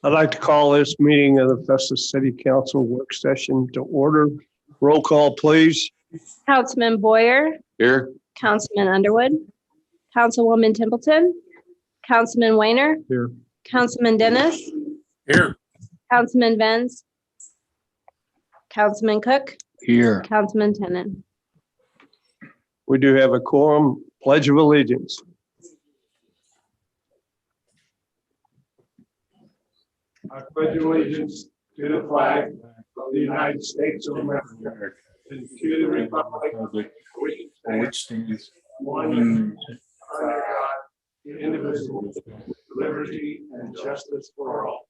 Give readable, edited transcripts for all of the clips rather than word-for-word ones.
I'd like to call this meeting of the Festus City Council work session to order. Roll call, please. Councilman Boyer, Here. Councilman Underwood, Councilwoman Templeton, Councilman Weiner, Here. Councilman Dennis, Here. Councilman Venz, Councilman Cook, Here. Councilman Tenen. We do have a quorum. Pledge of Allegiance. I pledge allegiance to the flag of the United States of America and to the republic which stands one nation under God, indivisible, with liberty and justice for all.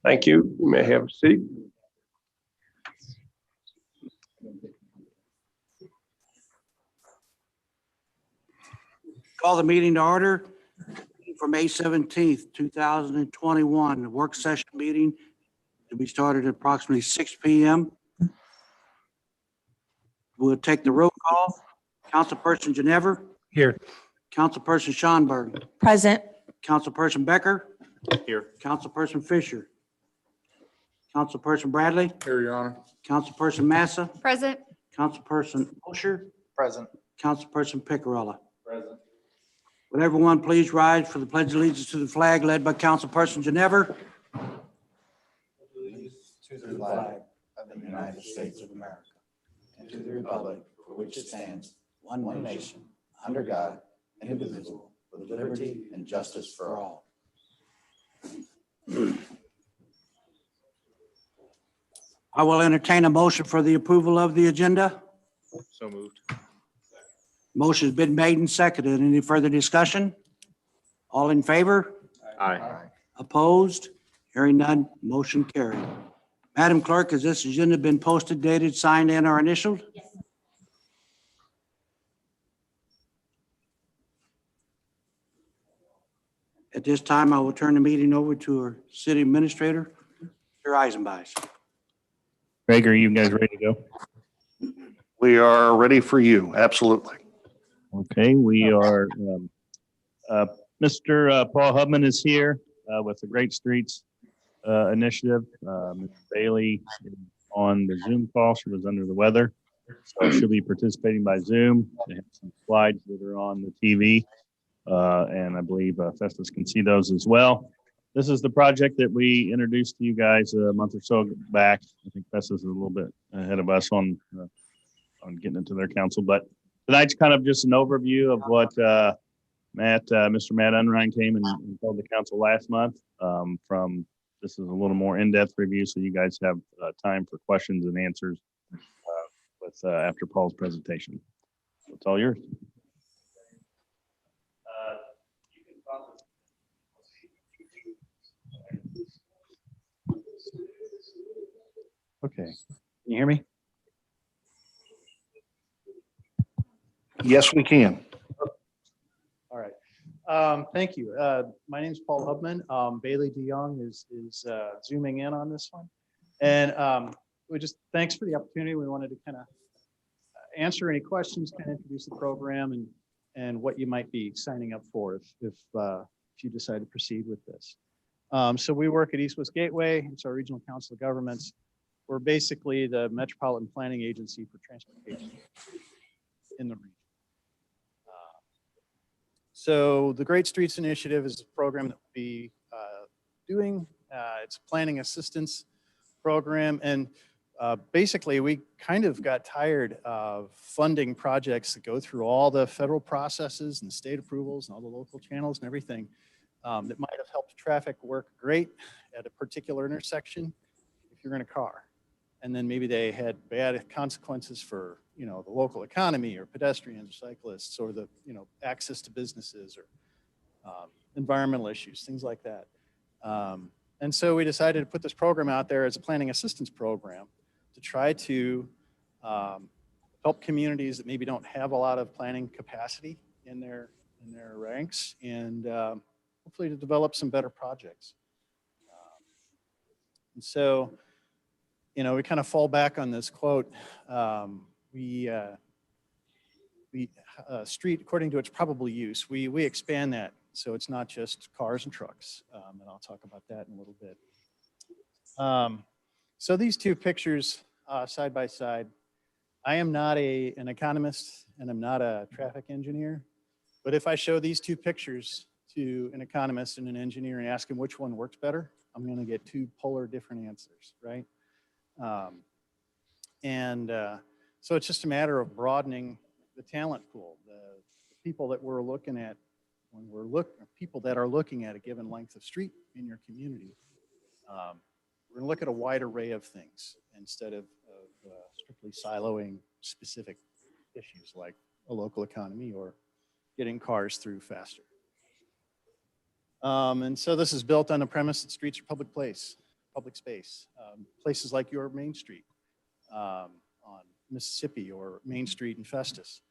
Thank you. You may have a seat. Call the meeting to order for May 17th, 2021. The work session meeting to be started at approximately 6 p.m. We'll take the roll call. Councilperson Ginever. Here. Councilperson Schonberg. Present. Councilperson Becker. Here. Councilperson Fisher. Councilperson Bradley. Here, Your Honor. Councilperson Massa. Present. Councilperson Osher. Present. Councilperson Picarella. Present. Would everyone please rise for the pledge of allegiance to the flag led by Councilperson Ginever? To the flag of the United States of America and to the republic for which it stands, one nation, under God, indivisible, with liberty and justice for all. I will entertain a motion for the approval of the agenda. So moved. Motion's been made and seconded. Any further discussion? All in favor? Aye. Opposed? Hearing none, motion carried. Madam Clerk, has this agenda been posted, dated, signed, and or initialed? At this time, I will turn the meeting over to our city administrator, Mr. Eisenbeis. Greg, are you guys ready to go? We are ready for you. Absolutely. Okay, we are, Mr. Paul Hubman is here with the Great Streets Initiative. Ms. Bailey is on the Zoom call. She was under the weather. So she'll be participating by Zoom. They have some slides that are on the TV. And I believe Festus can see those as well. This is the project that we introduced to you guys a month or so back. I think Festus is a little bit ahead of us on getting into their council, but tonight's kind of just an overview of what Mr. Matt Unrein came and told the council last month. This is a little more in-depth review, so you guys have time for questions and answers after Paul's presentation. So it's all yours. Okay, can you hear me? Yes, we can. All right. Thank you. My name is Paul Hubman. Bailey DeYoung is zooming in on this one. And thanks for the opportunity. We wanted to kind of answer any questions, kind of introduce the program and what you might be signing up for if you decide to proceed with this. So we work at East West Gateway. It's our regional council of governments. We're basically the metropolitan planning agency for transportation in the region. So the Great Streets Initiative is a program that we'll be doing. It's a planning assistance program. And basically, we kind of got tired of funding projects that go through all the federal processes and state approvals and all the local channels and everything that might have helped traffic work great at a particular intersection if you're in a car. And then maybe they had bad consequences for, the local economy or pedestrians, or cyclists, or the, access to businesses or environmental issues, things like that. And so we decided to put this program out there as a planning assistance program to try to help communities that maybe don't have a lot of planning capacity in their ranks, and hopefully to develop some better projects. And so, we kind of fall back on this quote. We the street according to its probable use. We expand that, so it's not just cars and trucks, and I'll talk about that in a little bit. So these two pictures side by side, I am not an economist and I'm not a traffic engineer, but if I show these two pictures to an economist and an engineer and ask him which one works better, I'm going to get two polar different answers, right? So it's just a matter of broadening the talent pool, the people that we're looking at when people that are looking at a given length of street in your community. We're going to look at a wide array of things instead of strictly siloing specific issues like a local economy or getting cars through faster. And so this is built on the premise that streets are public space. Places like your Main Street on Mississippi or Main Street in Festus.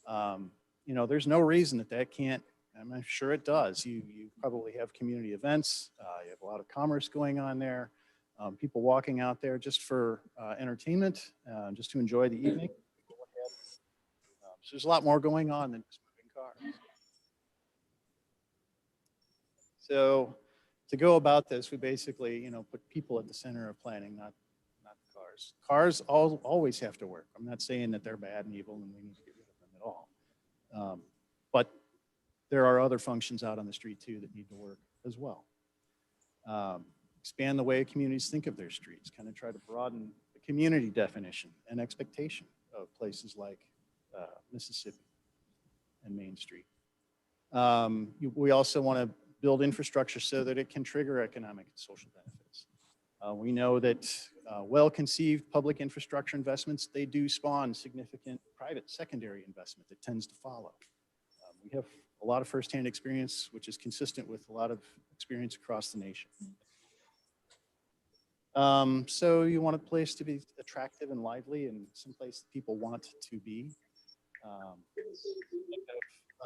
You know, there's no reason that can't, I'm sure it does. You probably have community events. You have a lot of commerce going on there. People walking out there just for entertainment, just to enjoy the evening. So there's a lot more going on than just moving cars. So to go about this, we basically, you know, put people at the center of planning, not cars. Cars always have to work. I'm not saying that they're bad and evil and we need to get rid of them at all. But there are other functions out on the street too that need to work as well. Expand the way communities think of their streets, kind of try to broaden the community definition and expectation of places like Mississippi and Main Street. We also want to build infrastructure so that it can trigger economic and social benefits. We know that well-conceived public infrastructure investments, they do spawn significant private secondary investment that tends to follow. We have a lot of firsthand experience, which is consistent with a lot of experience across the nation. So you want a place to be attractive and lively and someplace that people want to be.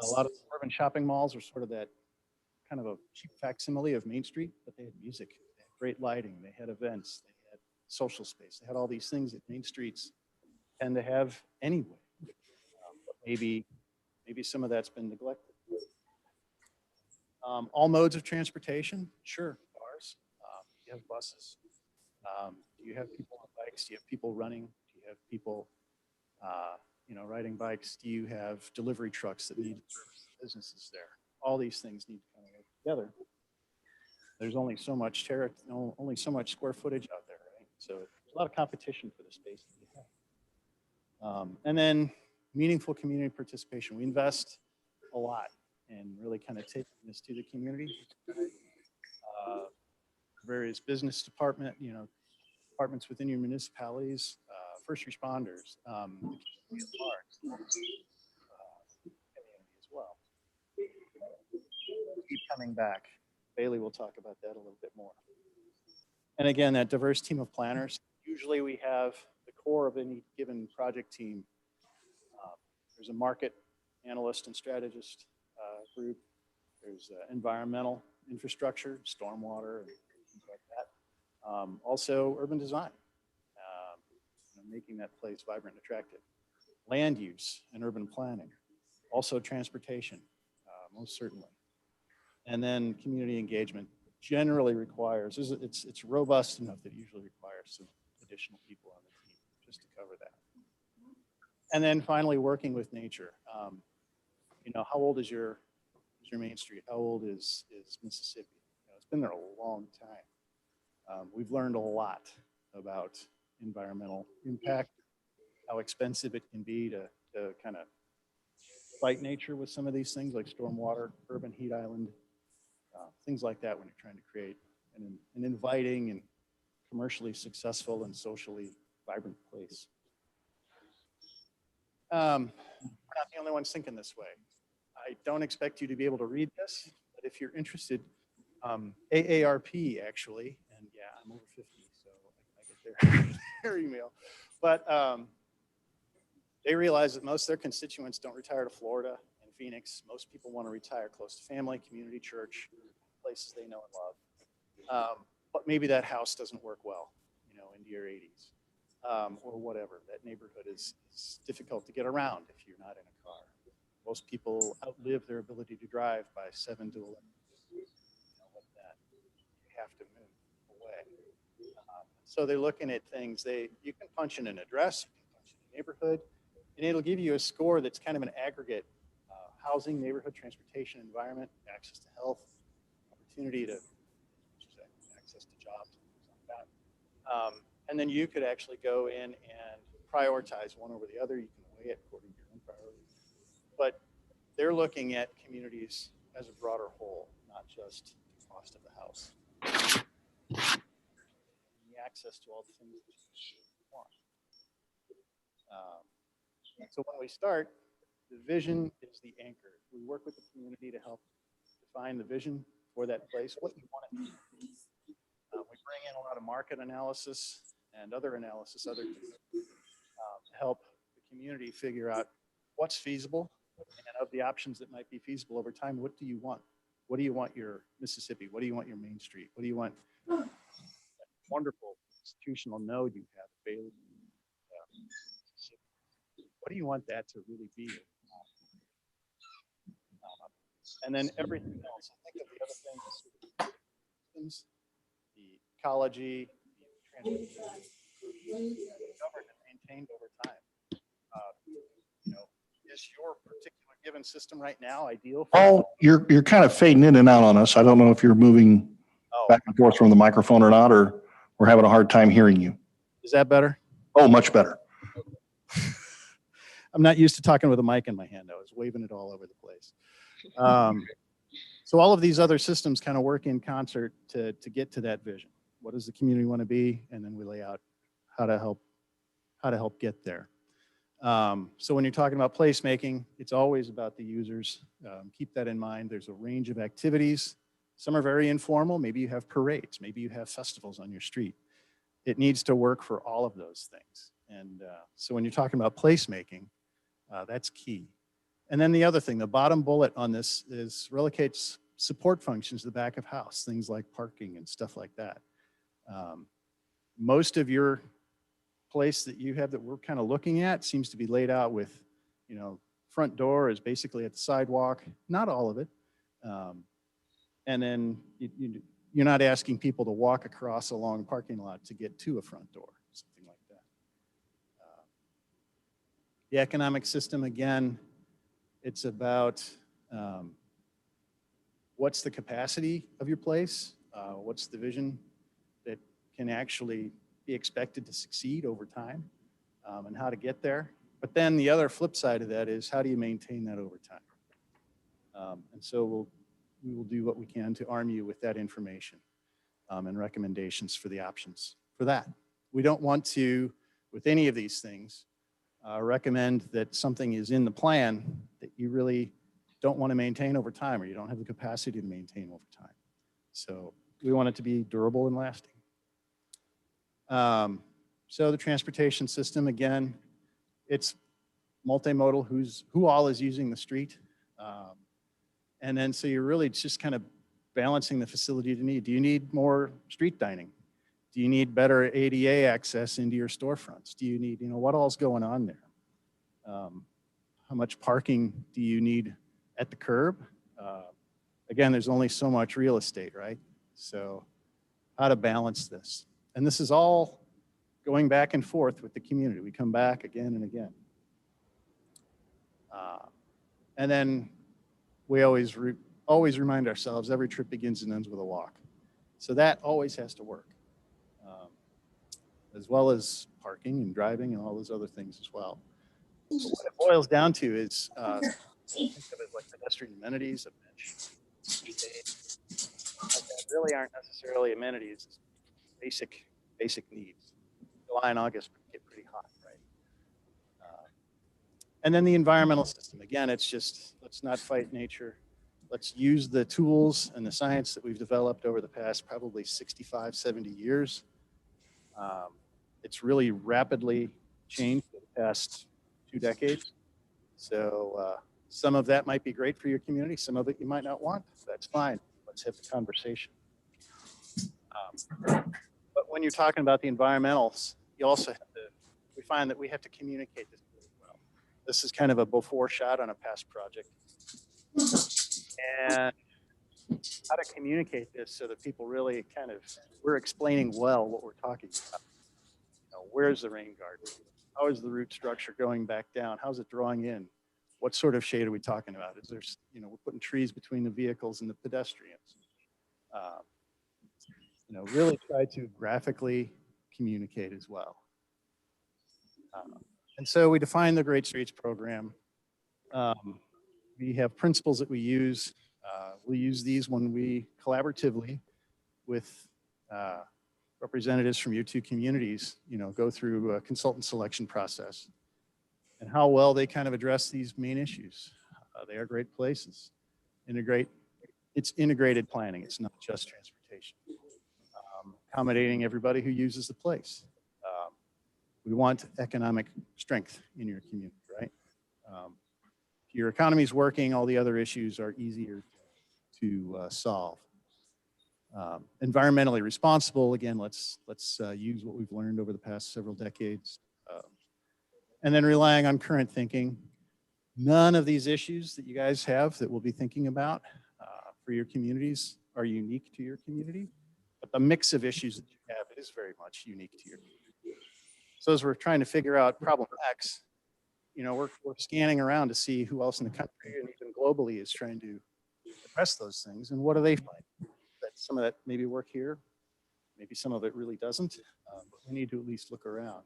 A lot of urban shopping malls are sort of that kind of a cheap facsimile of Main Street, but they had music, they had great lighting, they had events, they had social space, they had all these things that Main Streets tend to have anyway. But maybe some of that's been neglected. All modes of transportation, sure, cars, you have buses. Do you have people on bikes? Do you have people running? Do you have people, you know, riding bikes? Do you have delivery trucks that need to service businesses there? All these things need to kind of work together. There's only so much only so much square footage out there, right? So there's a lot of competition for the space that you have. And then meaningful community participation. We invest a lot in really kind of taking this to the community. Various business departments within your municipalities, first responders, community as well. Keep coming back. Bailey will talk about that a little bit more. And again, that diverse team of planners. Usually we have the core of any given project team. There's a market analyst and strategist group. There's environmental infrastructure, stormwater, and things like that. Also urban design, making that place vibrant and attractive. Land use and urban planning. Also transportation, most certainly. And then community engagement generally requires, it's robust enough that it usually requires some additional people on the team just to cover that. And then finally, working with nature. You know, how old is your Main Street? How old is Mississippi? You know, it's been there a long time. We've learned a lot about environmental impact, how expensive it can be to kind of fight nature with some of these things like stormwater, urban heat island, things like that when you're trying to create an inviting and commercially successful and socially vibrant place. We're not the only ones thinking this way. I don't expect you to be able to read this, but if you're interested, AARP actually, and yeah, I'm over 50, so I get their email, but they realize that most of their constituents don't retire to Florida and Phoenix. Most people want to retire close to family, community, church, places they know and love. But maybe that house doesn't work well, you know, into your 80s or whatever. That neighborhood is difficult to get around if you're not in a car. Most people outlive their ability to drive by 7 to 11 years. You know what that, you have to move away. So they're looking at things. You can punch in an address, you can punch in a neighborhood, and it'll give you a score that's kind of an aggregate housing, neighborhood, transportation, environment, access to health, opportunity to access to jobs, things like that. And then you could actually go in and prioritize one over the other. You can weigh it according to your own priorities. But they're looking at communities as a broader whole, not just the cost of the house. The access to all the things that you want. So when we start, the vision is the anchor. We work with the community to help define the vision for that place, what you want it to be. We bring in a lot of market analysis and other analysis, to help the community figure out what's feasible, and of the options that might be feasible over time, what do you want? What do you want your Mississippi? What do you want your Main Street? What do you want that wonderful institutional node you have, Bailey? What do you want that to really be? And then everything else. I think of the other things, the ecology, the transportation, governed and maintained over time. You know, is your particular given system right now ideal? Oh, you're kind of fading in and out on us. I don't know if you're moving back and forth from the microphone or not, or we're having a hard time hearing you. Is that better? Oh, much better. I'm not used to talking with a mic in my hand. I was waving it all over the place. So all of these other systems kind of work in concert to get to that vision. What does the community want to be? And then we lay out how to help get there. So when you're talking about placemaking, it's always about the users. Keep that in mind. There's a range of activities. Some are very informal. Maybe you have parades. Maybe you have festivals on your street. It needs to work for all of those things. And so when you're talking about placemaking, that's key. And then the other thing, the bottom bullet on this is relocates support functions to the back of house, things like parking and stuff like that. Most of your place that you have that we're kind of looking at seems to be laid out with, you know, front door is basically at the sidewalk, not all of it. And then you're not asking people to walk across a long parking lot to get to a front door, something like that. The economic system, again, it's about what's the capacity of your place? What's the vision that can actually be expected to succeed over time, and how to get there. But then the other flip side of that is how do you maintain that over time? And so we will do what we can to arm you with that information and recommendations for the options for that. We don't want to, with any of these things, recommend that something is in the plan that you really don't want to maintain over time, or you don't have the capacity to maintain over time. So we want it to be durable and lasting. So the transportation system, again, it's multimodal, who all is using the street. And then so you're really just kind of balancing the facility to need. Do you need more street dining? Do you need better ADA access into your storefronts? Do you need, what all's going on there? How much parking do you need at the curb? Again, there's only so much real estate, right? So how to balance this. And this is all going back and forth with the community. We come back again and again. And then we always remind ourselves every trip begins and ends with a walk. So that always has to work, as well as parking and driving and all those other things as well. But what it boils down to is think of it like pedestrian amenities, a bench, that really aren't necessarily amenities, basic needs. July and August get pretty hot, right? And then the environmental system. Again, it's just, let's not fight nature. Let's use the tools and the science that we've developed over the past probably 65, 70 years. It's really rapidly changed in the past 2 decades. So some of that might be great for your community. Some of it you might not want. That's fine. Let's have the conversation. But when you're talking about the environmentals, you also have to, we find that we have to communicate this really well. This is kind of a before shot on a past project. And how to communicate this so that people really we're explaining well what we're talking about. Where's the rain garden? How is the root structure going back down? How's it drawing in? What sort of shade are we talking about? Is there, we're putting trees between the vehicles and the pedestrians. Really try to graphically communicate as well. And so we define the Great Streets program. We have principles that we use. We use these when we collaboratively with representatives from your two communities, go through a consultant selection process and how well they kind of address these main issues. They are great places. It's integrated planning. It's not just transportation. Accommodating everybody who uses the place. We want economic strength in your community, right? If your economy's working, all the other issues are easier to solve. Environmentally responsible, again, let's use what we've learned over the past several decades. And then relying on current thinking. None of these issues that you guys have that we'll be thinking about for your communities are unique to your community, but the mix of issues that you have is very much unique to your community. So as we're trying to figure out problem X, we're scanning around to see who else in the country and even globally is trying to address those things, and what do they find? That some of that maybe work here, maybe some of it really doesn't, but we need to at least look around.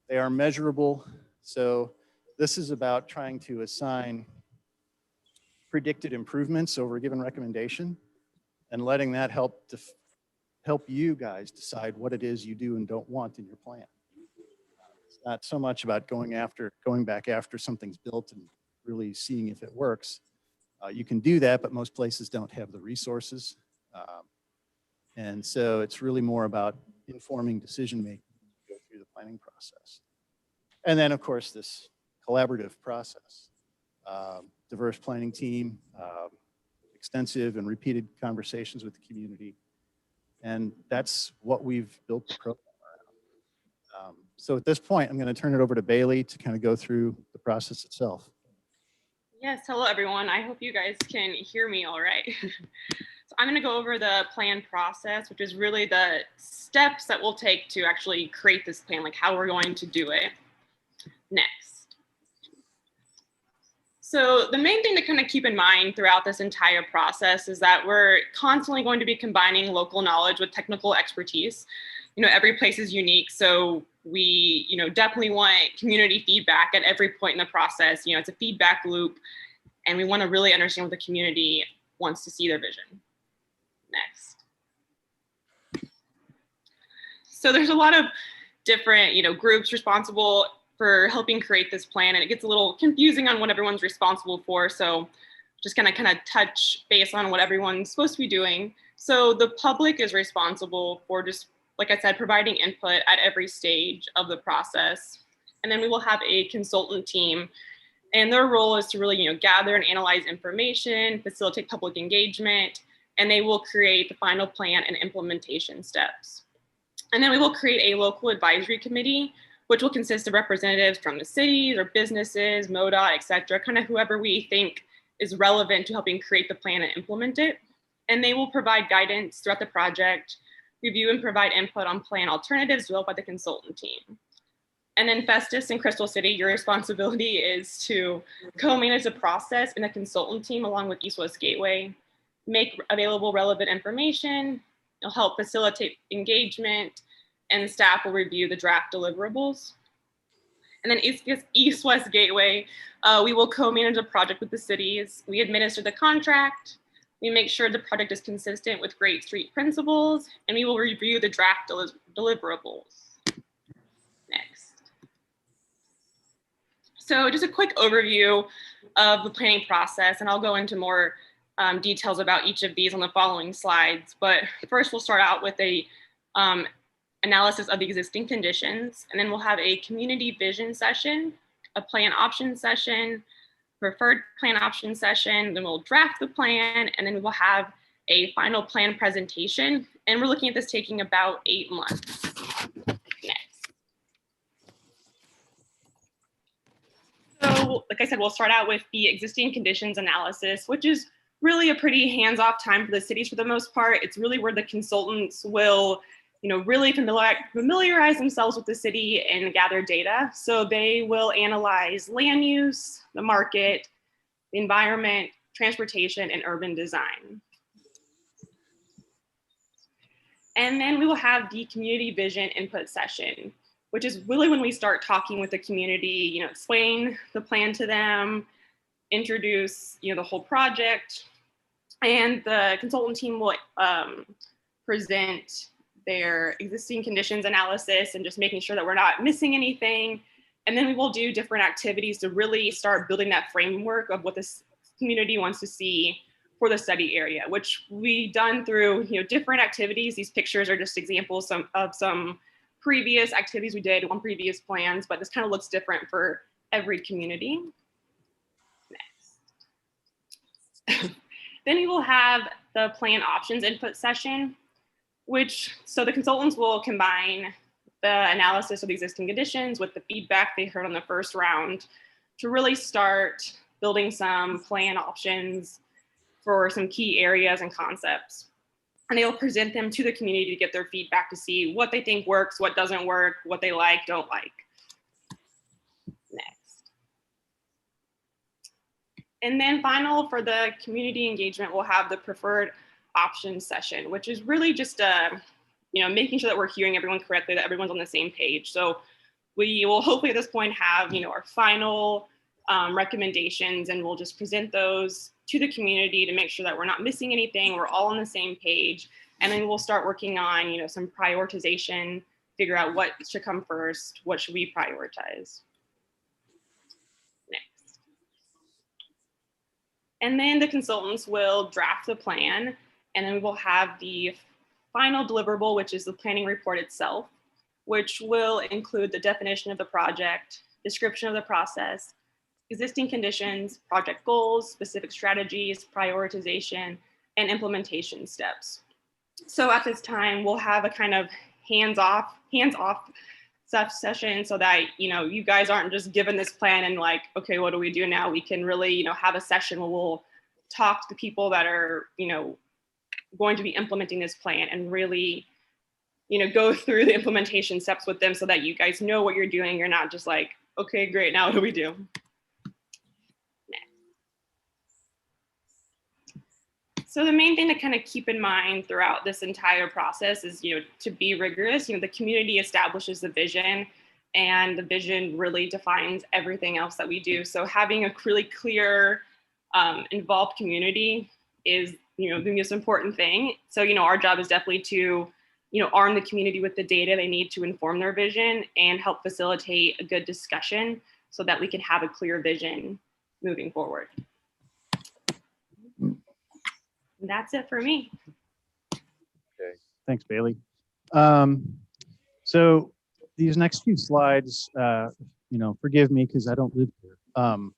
They are measurable, so this is about trying to assign predicted improvements over a given recommendation and letting that help you guys decide what it is you do and don't want in your plan. It's not so much about going back after something's built and really seeing if it works. You can do that, but most places don't have the resources. And so it's really more about informing decision-making go through the planning process. And then, of course, this collaborative process. Diverse planning team, extensive and repeated conversations with the community. And that's what we've built the program around. So at this point, I'm going to turn it over to Bailey to kind of go through the process itself. Yes, hello everyone. I hope you guys can hear me all right. So I'm going to go over the plan process, which is really the steps that we'll take to actually create this plan, like how we're going to do it next. So the main thing to kind of keep in mind throughout this entire process is that we're constantly going to be combining local knowledge with technical expertise. Every place is unique, so we, definitely want community feedback at every point in the process. It's a feedback loop, and we want to really understand what the community wants to see their vision. Next. So there's a lot of different, groups responsible for helping create this plan, and it gets a little confusing on what everyone's responsible for. So just gonna kind of touch base on what everyone's supposed to be doing. So the public is responsible for just, like I said, providing input at every stage of the process. And then we will have a consultant team, and their role is to really, gather and analyze information, facilitate public engagement, and they will create the final plan and implementation steps. And then we will create a local advisory committee, which will consist of representatives from the cities or businesses, MoDOT, et cetera, kind of whoever we think is relevant to helping create the plan and implement it. And they will provide guidance throughout the project, review and provide input on plan alternatives developed by the consultant team. And then Festus and Crystal City, your responsibility is to co-manage the process in a consultant team along with East West Gateway, make available relevant information, it'll help facilitate engagement, and staff will review the draft deliverables. And then East West Gateway, we will co-manage the project with the cities. We administer the contract. We make sure the project is consistent with Great Street principles, and we will review the draft deliverables. Next. So just a quick overview of the planning process, and I'll go into more details about each of these on the following slides. But first, we'll start out with a analysis of the existing conditions, and then we'll have a community vision session, a plan option session, preferred plan option session, then we'll draft the plan, and then we will have a final plan presentation. And we're looking at this taking about 8 months. Next. So like I said, we'll start out with the existing conditions analysis, which is really a pretty hands-off time for the cities for the most part. It's really where the consultants will, really familiarize themselves with the city and gather data. So they will analyze land use, the market, the environment, transportation, and urban design. And then we will have the community vision input session, which is really when we start talking with the community, explain the plan to them, introduce, the whole project, and the consultant team will present their existing conditions analysis and just making sure that we're not missing anything. And then we will do different activities to really start building that framework of what this community wants to see for the study area, which we done through different activities. These pictures are just examples of some previous activities we did on previous plans, but this kind of looks different for every community. Next. Then we will have the plan options input session, so the consultants will combine the analysis of the existing conditions with the feedback they heard on the first round to really start building some plan options for some key areas and concepts. And they'll present them to the community to get their feedback to see what they think works, what doesn't work, what they like, don't like. Next. And then final for the community engagement, we'll have the preferred options session, which is really just making sure that we're hearing everyone correctly, that everyone's on the same page. So we will hopefully at this point have our final recommendations, and we'll just present those to the community to make sure that we're not missing anything, we're all on the same page, and then we'll start working on some prioritization, figure out what should come first, what should we prioritize. Next. And then the consultants will draft the plan, and then we will have the final deliverable, which is the planning report itself, which will include the definition of the project, description of the process, existing conditions, project goals, specific strategies, prioritization, and implementation steps. So at this time, we'll have a kind of hands-off session so that you guys aren't just given this plan and like, okay, what do we do now? We can really have a session where we'll talk to the people that are going to be implementing this plan and really go through the implementation steps with them so that you guys know what you're doing. You're not just like, okay, great, now what do we do? So the main thing to kind of keep in mind throughout this entire process is, to be rigorous. The community establishes the vision, and the vision really defines everything else that we do. So having a really clear, involved community is, the most important thing. So, our job is definitely to, arm the community with the data they need to inform their vision and help facilitate a good discussion so that we can have a clear vision moving forward. And that's it for me. Okay, thanks, Bailey. So these next few slides, forgive me because I don't live here,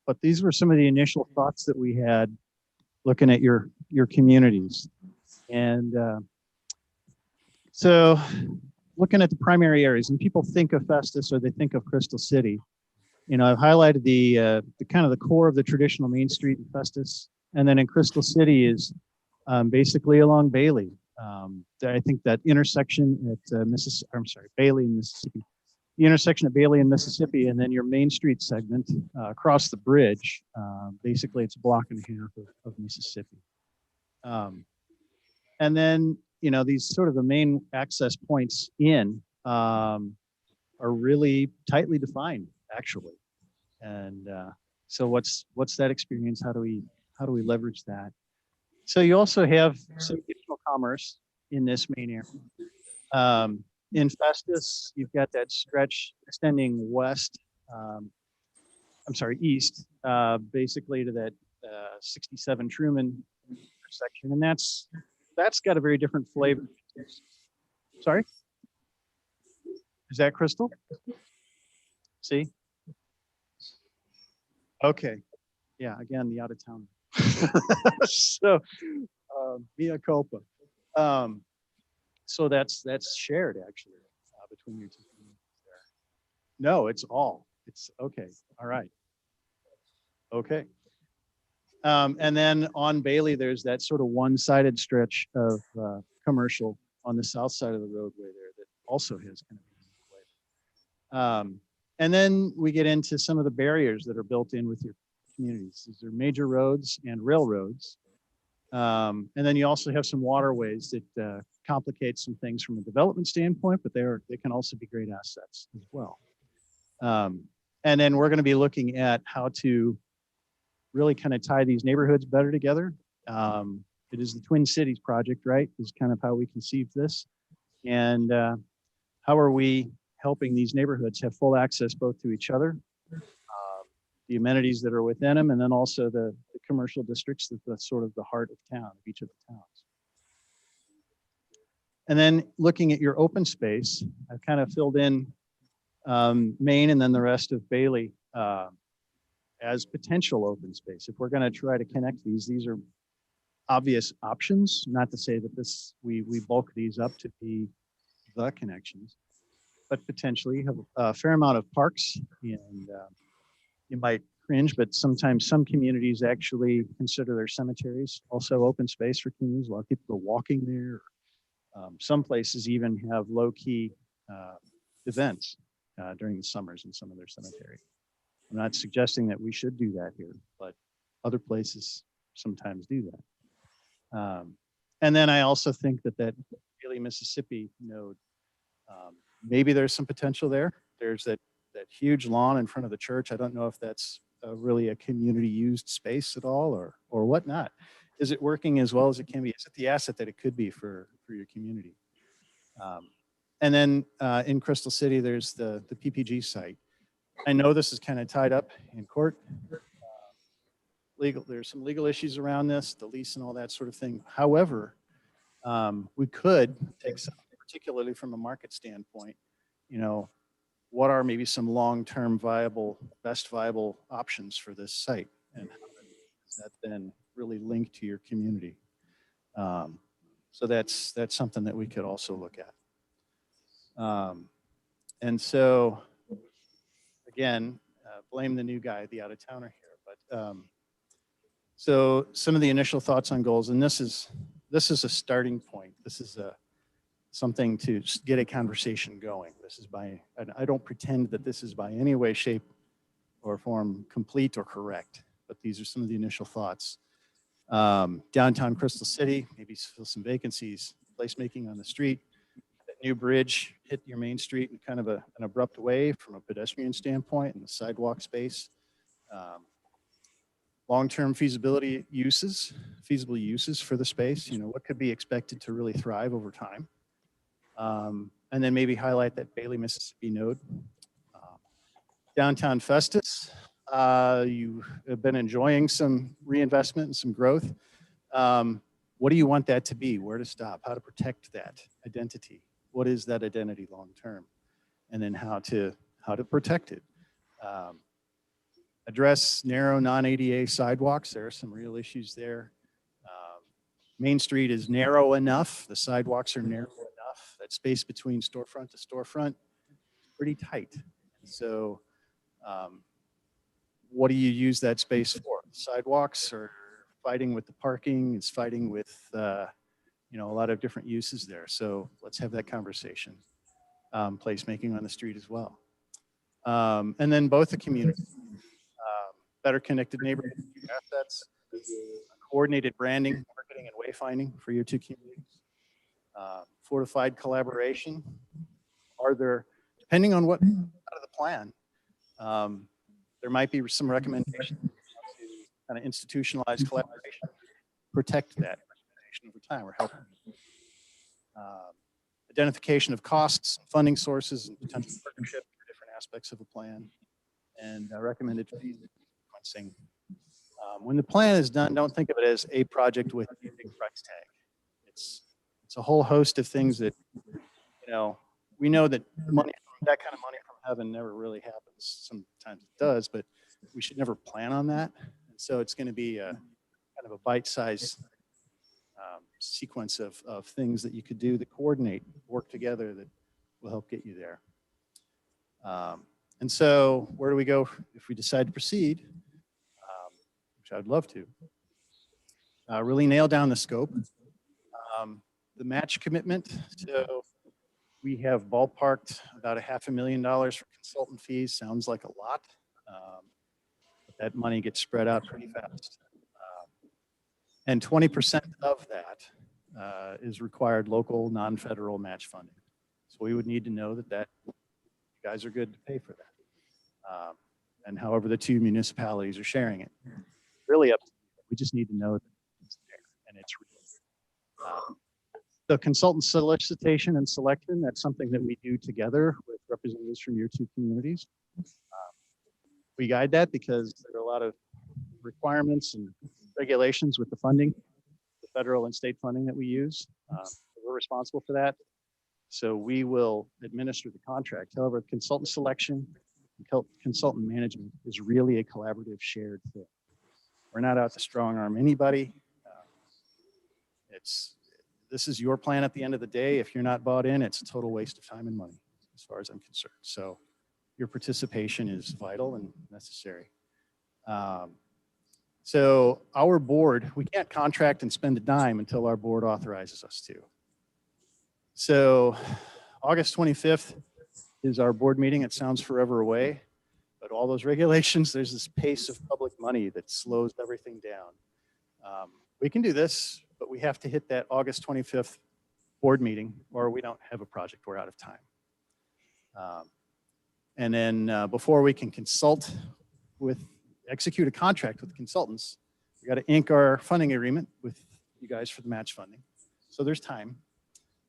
but these were some of the initial thoughts that we had looking at your communities. And so looking at the primary areas, and people think of Festus or they think of Crystal City. I've highlighted the kind of the core of the traditional Main Street in Festus, and then in Crystal City is basically along Bailey. I think that intersection at Bailey and Mississippi, the intersection at Bailey and Mississippi, and then your Main Street segment across the bridge. Basically, it's a block and a half of Mississippi. And then, these sort of the main access points in are really tightly defined, actually. And so what's that experience? How do we leverage that? So you also have some additional commerce in this main area. In Festus, you've got that stretch extending east, basically to that 67 Truman intersection, and that's got a very different flavor. Sorry, is that Crystal? See? Okay, yeah. Again, the out of town. So mea culpa. So that's shared actually between your two communities there. No, it's all. It's okay. All right. Okay. And then on Bailey, there's that sort of one-sided stretch of commercial on the south side of the roadway there that also has kind of a unique way. And then we get into some of the barriers that are built in with your communities. These are major roads and railroads. And then you also have some waterways that complicate some things from a development standpoint, but they can also be great assets as well. And then we're going to be looking at how to really kind of tie these neighborhoods better together. It is the Twin Cities project, right? Is kind of how we conceive this. And how are we helping these neighborhoods have full access both to each other, the amenities that are within them, and then also the commercial districts that's sort of the heart of town, of each of the towns. And then looking at your open space, I've kind of filled in Maine and then the rest of Bailey as potential open space. If we're going to try to connect these are obvious options, not to say that we bulk these up to be the connections, but potentially have a fair amount of parks. And you might cringe, but sometimes some communities actually consider their cemeteries also open space for communities. A lot of people go walking there. Some places even have low-key events during the summers in some of their cemeteries. I'm not suggesting that we should do that here, but other places sometimes do that. And then I also think that Bailey, Mississippi node, maybe there's some potential there. There's that huge lawn in front of the church. I don't know if that's really a community used space at all or whatnot. Is it working as well as it can be? Is it the asset that it could be for your community? And then in Crystal City, there's the PPG site. I know this is kind of tied up in court. There's some legal issues around this, the lease and all that sort of thing. However, we could take some, particularly from a market standpoint, what are maybe some long-term best viable options for this site, and how does that then really link to your community? So that's something that we could also look at. And so, again, blame the new guy, the out-of-towner here. But so some of the initial thoughts on goals, and this is a starting point. This is something to get a conversation going. And I don't pretend that this is by any way, shape, or form complete or correct, but these are some of the initial thoughts. Downtown Crystal City, maybe fill some vacancies, placemaking on the street. That new bridge hit your main street in kind of an abrupt way from a pedestrian standpoint and the sidewalk space. Long-term feasible uses for the space. What could be expected to really thrive over time. And then maybe highlight that Bailey, Mississippi node. Downtown Festus, you have been enjoying some reinvestment and some growth. What do you want that to be? Where to stop? How to protect that identity? What is that identity long-term? And then how to protect it. Address narrow non-ADA sidewalks. There are some real issues there. Main Street is narrow enough. The sidewalks are narrow enough. That space between storefront to storefront is pretty tight. So what do you use that space for? Sidewalks are fighting with the parking. It's fighting with a lot of different uses there. So let's have that conversation. Placemaking on the street as well. And then both the communities, better connected neighborhood assets, coordinated branding, marketing, and wayfinding for your two communities. Fortified collaboration. Are there, depending on what out of the plan, there might be some recommendations to kind of institutionalize collaboration, protect that recommendation over time, or help. Identification of costs, funding sources, and potential partnership for different aspects of a plan, and recommended fees sequencing. When the plan is done, don't think of it as a project with a big price tag. It's a whole host of things that, we know that that kind of money from heaven never really happens. Sometimes it does, but we should never plan on that. And so it's going to be a kind of a bite-sized sequence of things that you could do that coordinate, work together, that will help get you there. And so where do we go if we decide to proceed? which I'd love to. Really nail down the scope. The match commitment. So we have ballparked about $500,000 for consultant fees. Sounds like a lot. But that money gets spread out pretty fast. And 20% of that is required local, non-federal match funding. So we would need to know that you guys are good to pay for that. And however the two municipalities are sharing it. Really up to you. We just need to know that it's there and it's real. The consultant solicitation and selection, that's something that we do together with representatives from your two communities. We guide that because there are a lot of requirements and regulations with the funding, the federal and state funding that we use. We're responsible for that. So we will administer the contract. However, consultant selection, consultant management is really a collaborative shared thing. We're not out to strong arm anybody. This is your plan at the end of the day. If you're not bought in, it's a total waste of time and money as far as I'm concerned. So your participation is vital and necessary. So our board, we can't contract and spend a dime until our board authorizes us to. So August 25th is our board meeting. It sounds forever away, but all those regulations, there's this pace of public money that slows everything down. We can do this, but we have to hit that August 25th board meeting or we don't have a project. We're out of time. And then before we can execute a contract with consultants, we got to ink our funding agreement with you guys for the match funding. So there's time.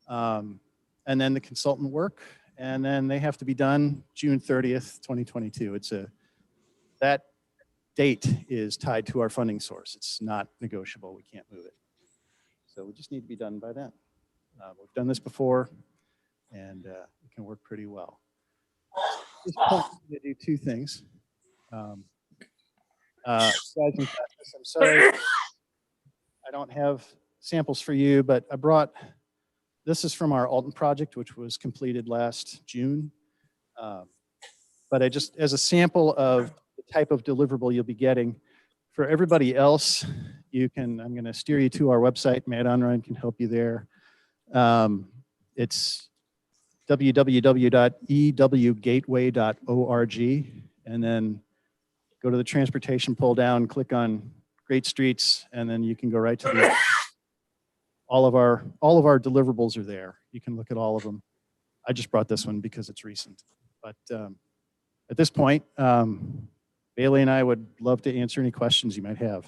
And then the consultant work, and then they have to be done June 30th, 2022. That date is tied to our funding source. It's not negotiable. We can't move it. So we just need to be done by then. We've done this before, and it can work pretty well. At this point, I'm going to do two things. Guys and Festus, I'm sorry, I don't have samples for you, but I brought, this is from our Alton project, which was completed last June. But I just, as a sample of the type of deliverable you'll be getting, for everybody else, I'm going to steer you to our website. Matt Unrein can help you there. It's www.ewgateway.org, and then go to the transportation pull down, click on Great Streets, and then you can go right to all of our deliverables are there. You can look at all of them. I just brought this one because it's recent. But at this point, Bailey and I would love to answer any questions you might have.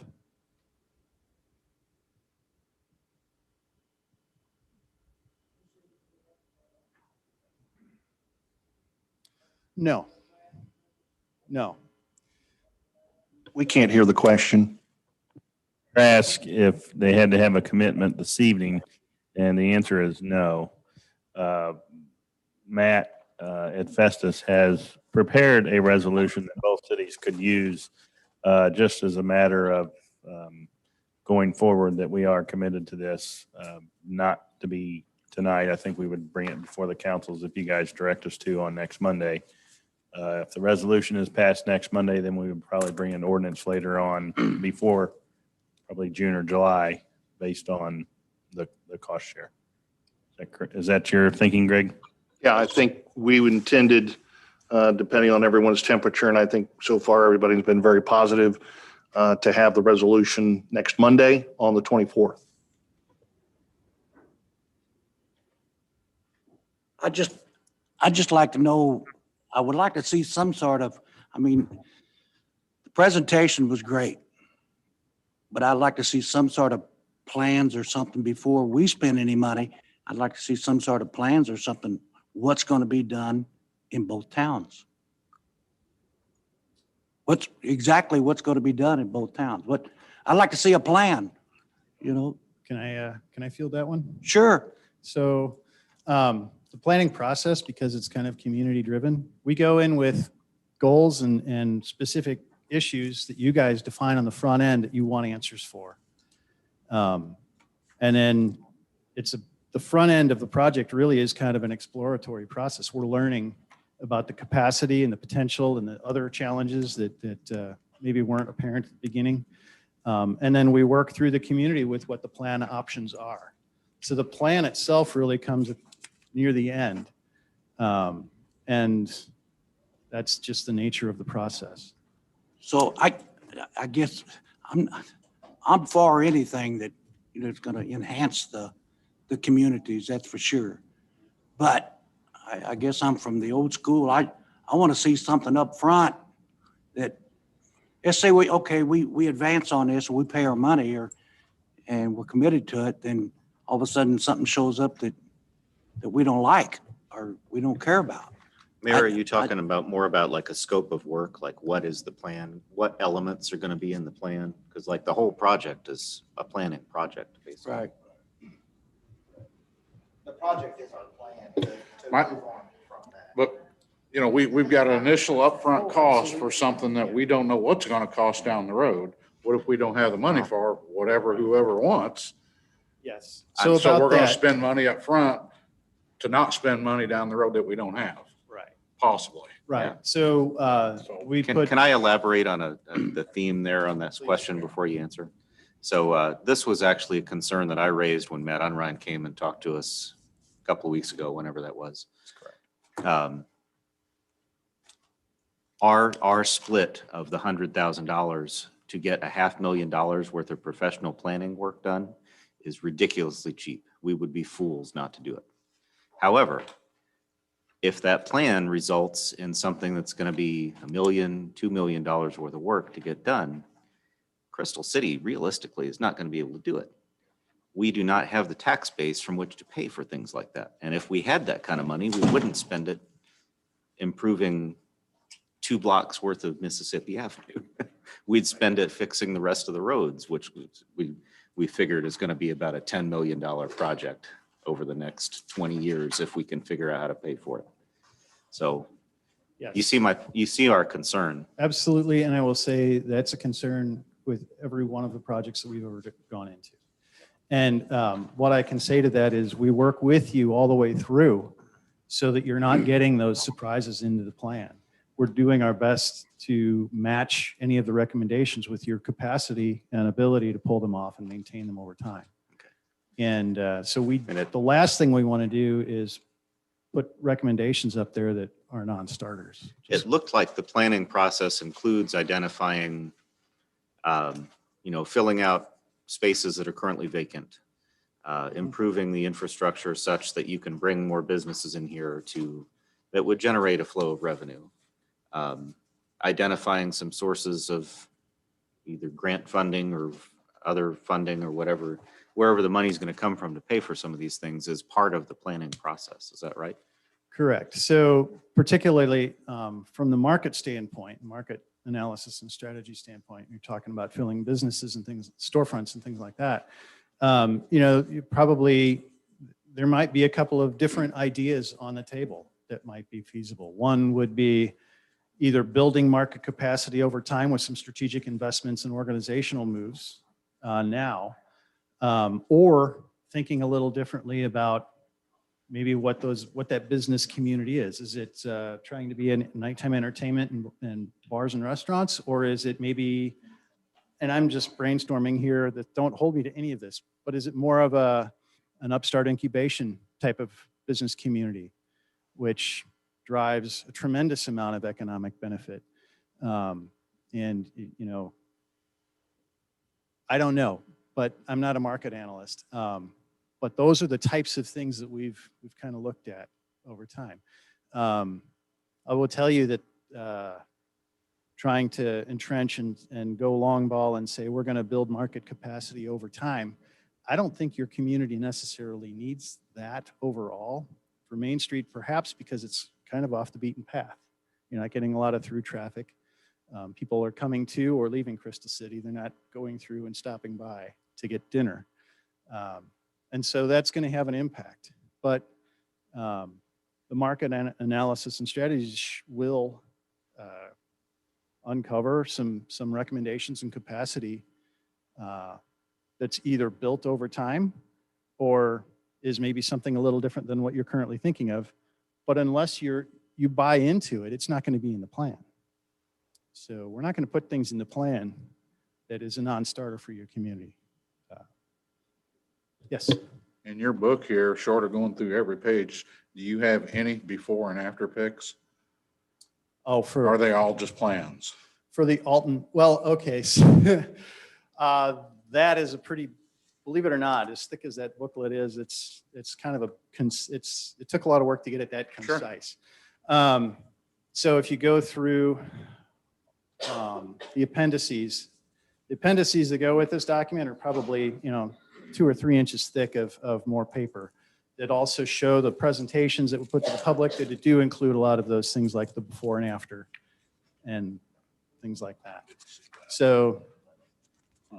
No. We can't hear the question. Ask if they had to have a commitment this evening, and the answer is no. Matt at Festus has prepared a resolution that both cities could use just as a matter of going forward, that we are committed to this, not to be tonight. I think we would bring it before the councils if you guys direct us to on next Monday. If the resolution is passed next Monday, then we would probably bring an ordinance later on before probably June or July based on the cost share. Is that your thinking, Greg? Yeah, I think we intended, depending on everyone's temperature, and I think so far everybody's been very positive, to have the resolution next Monday on the 24th. I'd just like to know, I would like to see some sort of, the presentation was great, but I'd like to see some sort of plans or something before we spend any money. I'd like to see some sort of plans or something, what's going to be done in both towns. What's going to be done in both towns? I'd like to see a plan, Can I field that one? Sure. So the planning process, because it's kind of community driven, we go in with goals and specific issues that you guys define on the front end that you want answers for. And then the front end of the project really is kind of an exploratory process. We're learning about the capacity and the potential and the other challenges that maybe weren't apparent at the beginning. And then we work through the community with what the plan options are. So the plan itself really comes near the end. And that's just the nature of the process. So I guess I'm for anything that, you know, is going to enhance the communities, that's for sure. But I guess I'm from the old school. I want to see something up front that, let's say we advance on this, or we pay our money, and we're committed to it, then all of a sudden something shows up that we don't like or we don't care about. Mayor, are you talking about more about like a scope of work? Like what is the plan? What elements are going to be in the plan? Because like the whole project is a planning project, basically. Right. The project is our plan to My- move on from that. But, you know, we've got an initial upfront cost for something that we don't know what's gonna cost down the road. What if we don't have the money for whatever whoever wants? Yes. So So we're about gonna that, spend money up front to not spend money down the road that we don't have, right, possibly. right. So we Can, put, can I elaborate on the theme there on this question before you answer? So this was actually a concern that I raised when Matt Unrein came and talked to us a couple of weeks ago, whenever that was. That's correct. Our split of the $100,000 to get $500,000 worth of professional planning work done is ridiculously cheap. We would be fools not to do it. However, if that plan results in something that's going to be $1 million, $2 million worth of work to get done, Crystal City realistically is not going to be able to do it. We do not have the tax base from which to pay for things like that. And if we had that kind of money, we wouldn't spend it improving 2 blocks worth of Mississippi Avenue. We'd spend it fixing the rest of the roads, which we figured is going to be about a $10 million project over the next 20 years if we can figure out how to pay for it. So yes. you see our concern. Absolutely, and I will say that's a concern with every one of the projects that we've ever gone into. And what I can say to that is we work with you all the way through so that you're not getting those surprises into the plan. We're doing our best to match any of the recommendations with your capacity and ability to pull them off and maintain them over time. Okay. And so the last thing we want to do is put recommendations up there that are non-starters. It looked like the planning process includes identifying, filling out spaces that are currently vacant, improving the infrastructure such that you can bring more businesses in here that would generate a flow of revenue. Identifying some sources of either grant funding or other funding or whatever, wherever the money's going to come from to pay for some of these things is part of the planning process. Is that right? Correct. So particularly from the market standpoint, market analysis and strategy standpoint, you're talking about filling businesses and things, storefronts and things like that. You probably, there might be a couple of different ideas on the table that might be feasible. One would be either building market capacity over time with some strategic investments and organizational moves now, or thinking a little differently about maybe what that business community is. Is it trying to be a nighttime entertainment and bars and restaurants, or is it maybe, and I'm just brainstorming here, that don't hold me to any of this, but is it more of an upstart incubation type of business community, which drives a tremendous amount of economic benefit? I don't know, but I'm not a market analyst. But those are the types of things that we've kind of looked at over time. I will tell you that trying to entrench and go long ball and say we're going to build market capacity over time, I don't think your community necessarily needs that overall. For Main Street, perhaps because it's kind of off the beaten path. You're not getting a lot of through traffic. People are coming to or leaving Crystal City. They're not going through and stopping by to get dinner. And so that's going to have an impact. But the market analysis and strategies will uncover some recommendations and capacity that's either built over time or is maybe something a little different than what you're currently thinking of. But unless you buy into it, it's not going to be in the plan. So we're not going to put things in the plan that is a non-starter for your community. Yes. In your book here, short of going through every page, do you have any before and after pics? Oh, Or are they all just plans? for the Alton, well, okay. So, that is a pretty, believe it or not, as thick as that booklet is, it's kind of it took a lot of work to get it that Sure. concise. So if you go through the appendices that go with this document are probably, 2 or 3 inches thick of more paper that also show the presentations that we put to the public that do include a lot of those things like the before and after and things like that. So,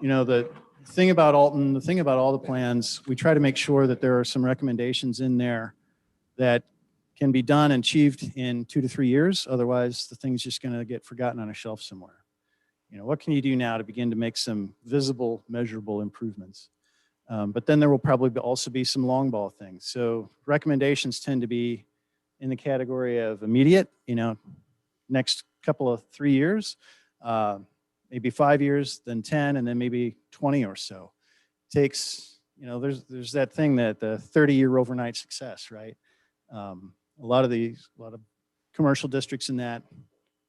the thing about Alton, the thing about all the plans, we try to make sure that there are some recommendations in there that can be done and achieved in 2 to 3 years. Otherwise, the thing's just going to get forgotten on a shelf somewhere. What can you do now to begin to make some visible, measurable improvements? But then there will probably also be some long ball things. So recommendations tend to be in the category of immediate, next couple of 3 years, maybe 5 years, then 10, and then maybe 20 or so. Takes, there's that thing that the 30-year overnight success, right? A lot of commercial districts in that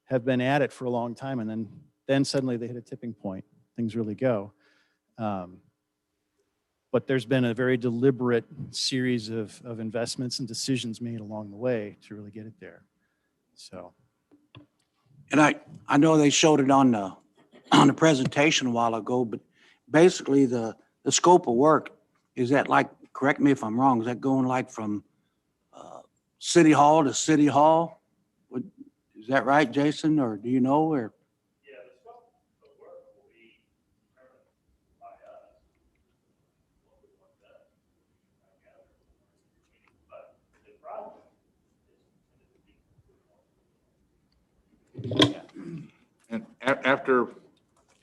have been at it for a long time, and then suddenly they hit a tipping point. Things really go. But there's been a very deliberate series of investments and decisions made along the way to really get it there. So. And I know they showed it on the presentation a while ago, but basically the scope of work, is that like, correct me if I'm wrong, is that going like from city hall to city hall? Is that right, Jason, or do you know, or? Yeah, the scope of work will be determined by us. What we want done. But the problem is And after,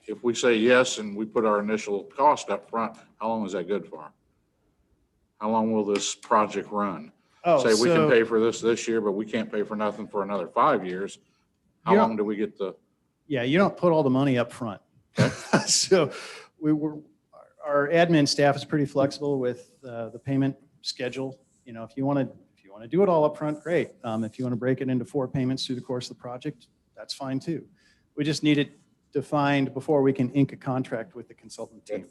if we say yes and we put our initial cost up front, how long is that good for? How long will this project run? Say we can pay for this year, but we can't pay for nothing for another 5 years. How long do we get the? Yeah, you don't put all the money up front. So our admin staff is pretty flexible with the payment schedule. If you want to do it all up front, great. If you want to break it into 4 payments through the course of the project, that's fine too. We just need it defined before we can ink a contract with the consultant team.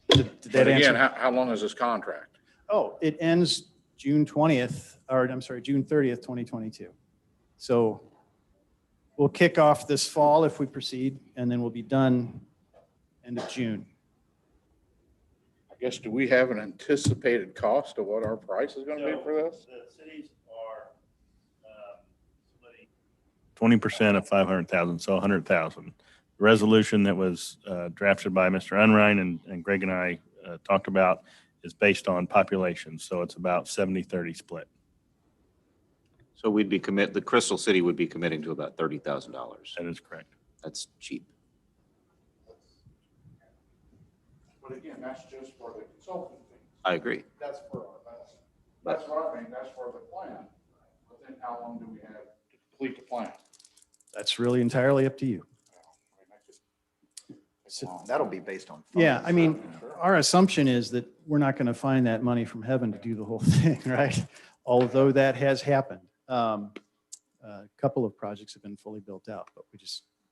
Did that Again, answer? how long is this contract? Oh, it ends June 20th, or I'm sorry, June 30th, 2022. So we'll kick off this fall if we proceed, and then we'll be done end of June. I guess, do we have an anticipated cost of what our price is going to be for this? the cities are splitting 20% of 500,000, so 100,000. The resolution that was drafted by Mr. Unrein and Greg and I talked about is based on population, so it's about 70-30 split. So the Crystal City would be committing to about $30,000. That is correct. That's cheap. But again, that's just for the consulting fee. I agree. That's what I mean, that's for the plan. But then how long do we have to complete the plan? That's really entirely up to you. That'll be based on. Yeah, funds. I mean, our assumption is that we're not going to find that money from heaven to do the whole thing, right? Although that has happened. A couple of projects have been fully built out, but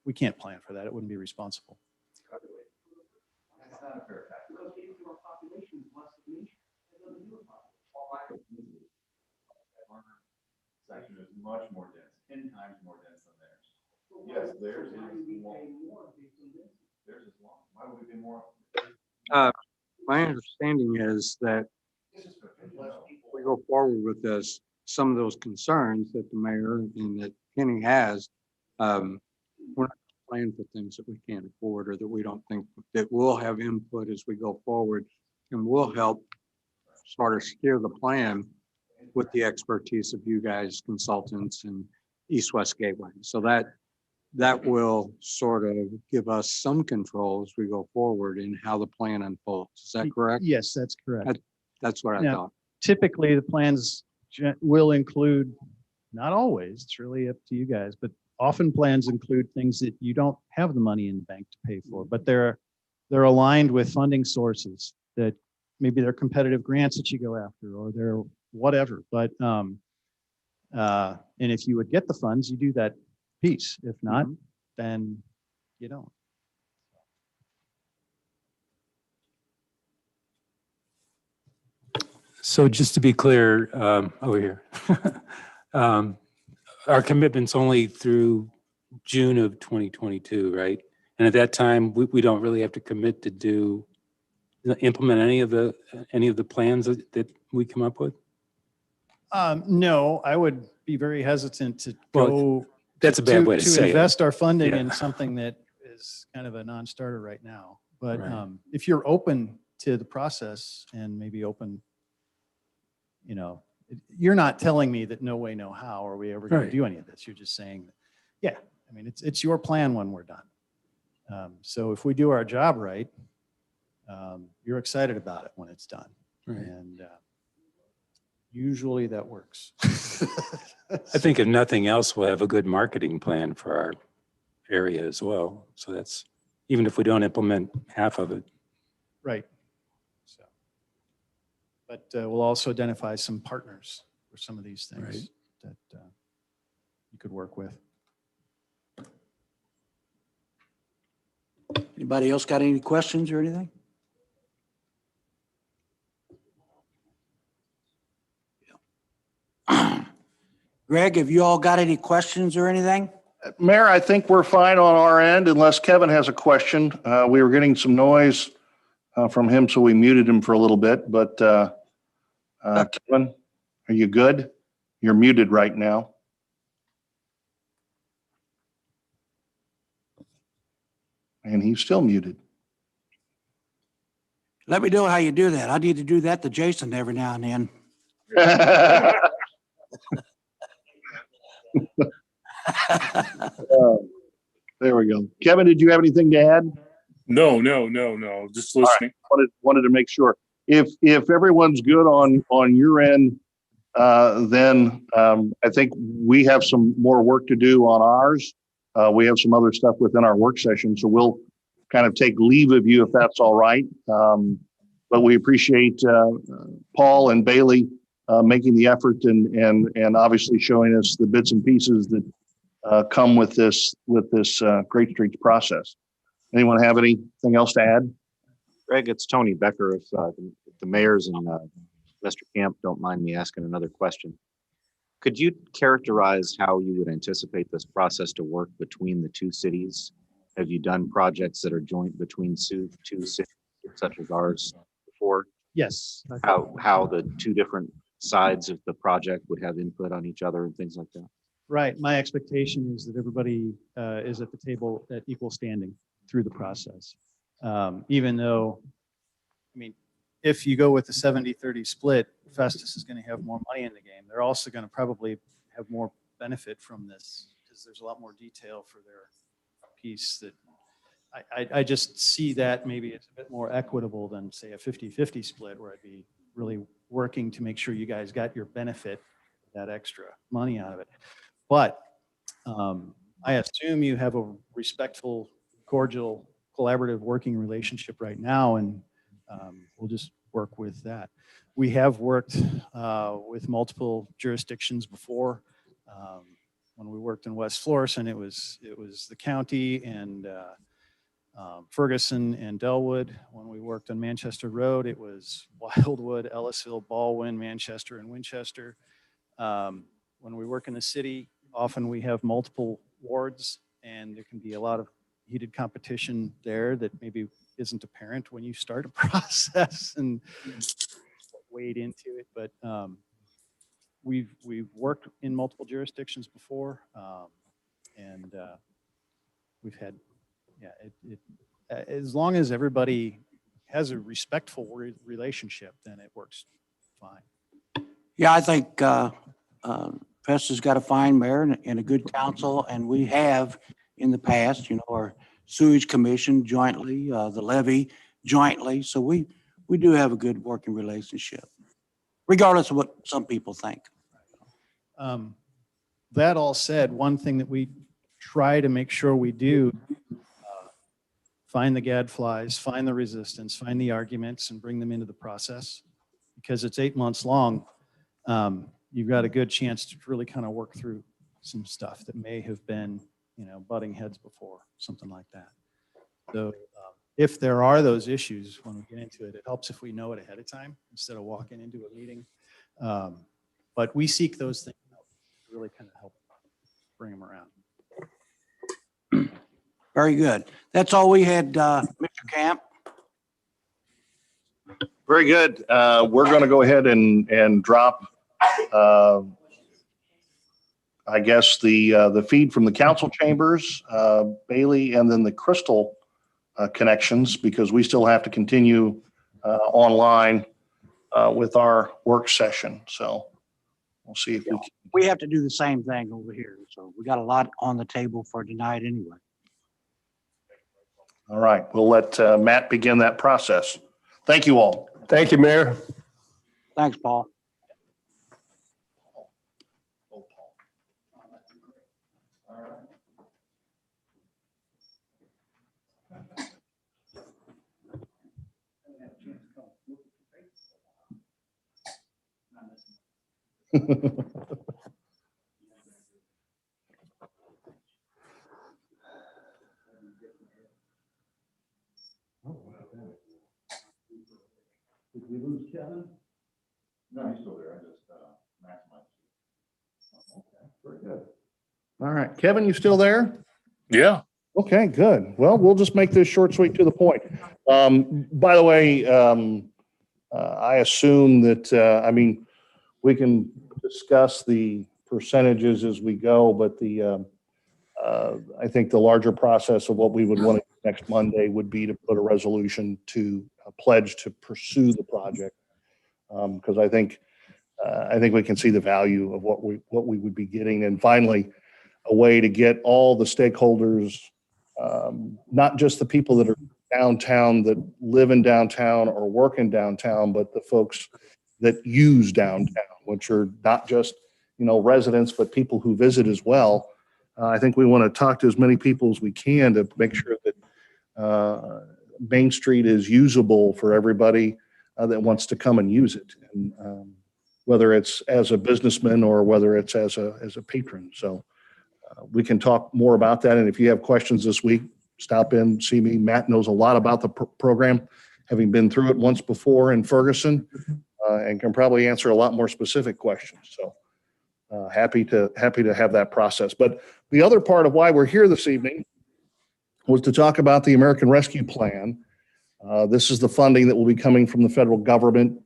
we can't plan for that. It wouldn't be responsible. That's not a fair fact. Section is much more dense, 10 times more dense than theirs. Yes, theirs is long. Theirs is long. Why would we pay more? My understanding is that we go forward with this, some of those concerns that the mayor and that Kenny has, we're not planning for things that we can't afford or that we don't think that will have input as we go forward and will help sort of steer the plan with the expertise of you guys, consultants and East West Gateway. So that will sort of give us some control as we go forward in how the plan unfolds. Is that correct? Yes, that's correct. That's what I Now, thought. typically the plans will include, not always, it's really up to you guys, but often plans include things that you don't have the money in the bank to pay for, but they're aligned with funding sources that maybe they're competitive grants that you go after, or they're whatever. But and if you would get the funds, you do that piece. If not, then you don't. So just to be clear, over here, our commitment's only through June of 2022, right? And at that time, we don't really have to commit to implement any of the plans that we come up with? No, I would be very hesitant to Well, go. that's a bad way to say it. Invest our funding Yeah. in something that is kind of a non-starter right now. But Right. If you're open to the process and maybe open, you're not telling me that no way, no how are we ever going Right. to do any of this. You're just saying, yeah, I mean, it's your plan when we're done. So if we do our job right, you're excited about it when it's done. Right. And usually that works. I think if nothing else, we'll have a good marketing plan for our area as well. So that's, even if we don't implement half of it. Right. So, but we'll also identify some partners for some of these things that you could work with. Anybody else got any questions or anything? Greg, have you all got any questions or anything? Mayor, I think we're fine on our end unless Kevin has a question. We were getting some noise from him, so we muted him for a little bit. But Kevin, are you good? You're muted right now. And he's still muted. Let me know how you do that. I need to do that to Jason every now and then. There we go. Kevin, did you have anything to add? No. Just listening. Wanted to make sure. If everyone's good on your end, then I think we have some more work to do on ours. We have some other stuff within our work session, so we'll kind of take leave of you if that's all right. But we appreciate Paul and Bailey making the effort and obviously showing us the bits and pieces that come with this Great Streets process. Anyone have anything else to add? Greg, it's Tony Becker. If the mayors and Mr. Camp don't mind me asking another question. Could you characterize how you would anticipate this process to work between the two cities? Have you done projects that are joint between two cities such as ours before? Yes. How the two different sides of the project would have input on each other and things like that? Right. My expectation is that everybody is at the table at equal standing through the process. Even though, I mean, if you go with the 70-30 split, Festus is going to have more money in the game. They're also going to probably have more benefit from this because there's a lot more detail for their piece that I just see that maybe it's a bit more equitable than say a 50-50 split where I'd be really working to make sure you guys got your benefit, that extra money out of it. But I assume you have a respectful, cordial, collaborative working relationship right now, and we'll just work with that. We have worked with multiple jurisdictions before. When we worked in West Florissant, it was the county and Ferguson and Delwood. When we worked on Manchester Road, it was Wildwood, Ellisville, Baldwin, Manchester, and Winchester. When we work in the city, often we have multiple wards, and there can be a lot of heated competition there that maybe isn't apparent when you start a process and wade into it. But we've worked in multiple jurisdictions before, and we've had, as long as everybody has a respectful relationship, then it works fine. Yeah, I think Festus got a fine mayor and a good council, and we have in the past, our sewage commission jointly, the levy jointly. So we do have a good working relationship, regardless of what some people think. That all said, one thing that we try to make sure we do find the gadflies, find the resistance, find the arguments, and bring them into the process. Because it's 8 months long, you've got a good chance to really kind of work through some stuff that may have been, butting heads before, something like that. So if there are those issues when we get into it, it helps if we know it ahead of time instead of walking into a meeting. But we seek those things out to really kind of help bring them around. Very good. That's all we had, Mr. Camp. Very good. We're going to go ahead and drop, I guess, the feed from the council chambers, Bailey, and then the Crystal connections, because we still have to continue online with our work session. So we'll see if we can. We have to do the same thing over here. So we got a lot on the table for tonight anyway. All right. We'll let Matt begin that process. Thank you all. Thank you, Mayor. Thanks, Paul. Did we lose Kevin? No, he's still there. I just maximized. Okay, very good. All right, Kevin, you still there? Yeah. Okay, good. Well, we'll just make this short, sweet, to the point. By the way, I assume that, we can discuss the percentages as we go, but I think the larger process of what we would want to do next Monday would be to put a resolution to pledge to pursue the project. Because I think we can see the value of what we would be getting. And finally, a way to get all the stakeholders, not just the people that are downtown, that live in downtown or work in downtown, but the folks that use downtown, which are not just, residents, but people who visit as well. I think we want to talk to as many people as we can to make sure that Main Street is usable for everybody that wants to come and use it. And whether it's as a businessman or whether it's as a patron. So we can talk more about that. And if you have questions this week, stop in, see me. Matt knows a lot about the program, having been through it once before in Ferguson, and can probably answer a lot more specific questions. So happy to have that process. But the other part of why we're here this evening was to talk about the American Rescue Plan. This is the funding that will be coming from the federal government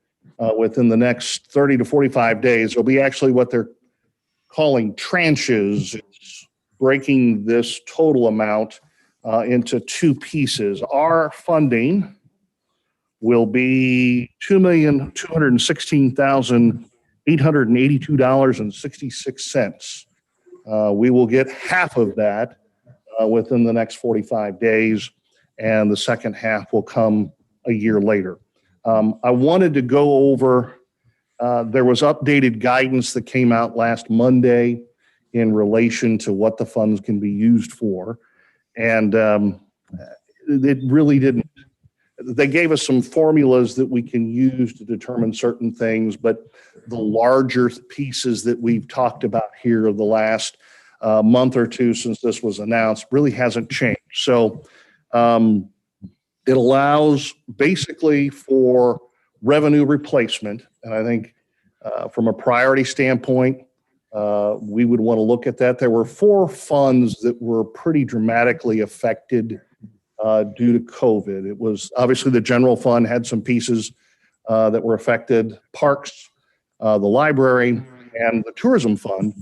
within the next 30 to 45 days. It'll be actually what they're calling tranches. It's breaking this total amount into two pieces. Our funding will be $2,216,882.66. We will get half of that within the next 45 days, and the second half will come a year later. I wanted to go over, there was updated guidance that came out last Monday in relation to what the funds can be used for. And it really didn't, they gave us some formulas that we can use to determine certain things, but the larger pieces that we've talked about here of the last month or two since this was announced really hasn't changed. So it allows basically for revenue replacement. And I think from a priority standpoint, we would want to look at that. There were 4 funds that were pretty dramatically affected due to COVID. It was obviously the general fund had some pieces that were affected. Parks, the library, and the tourism fund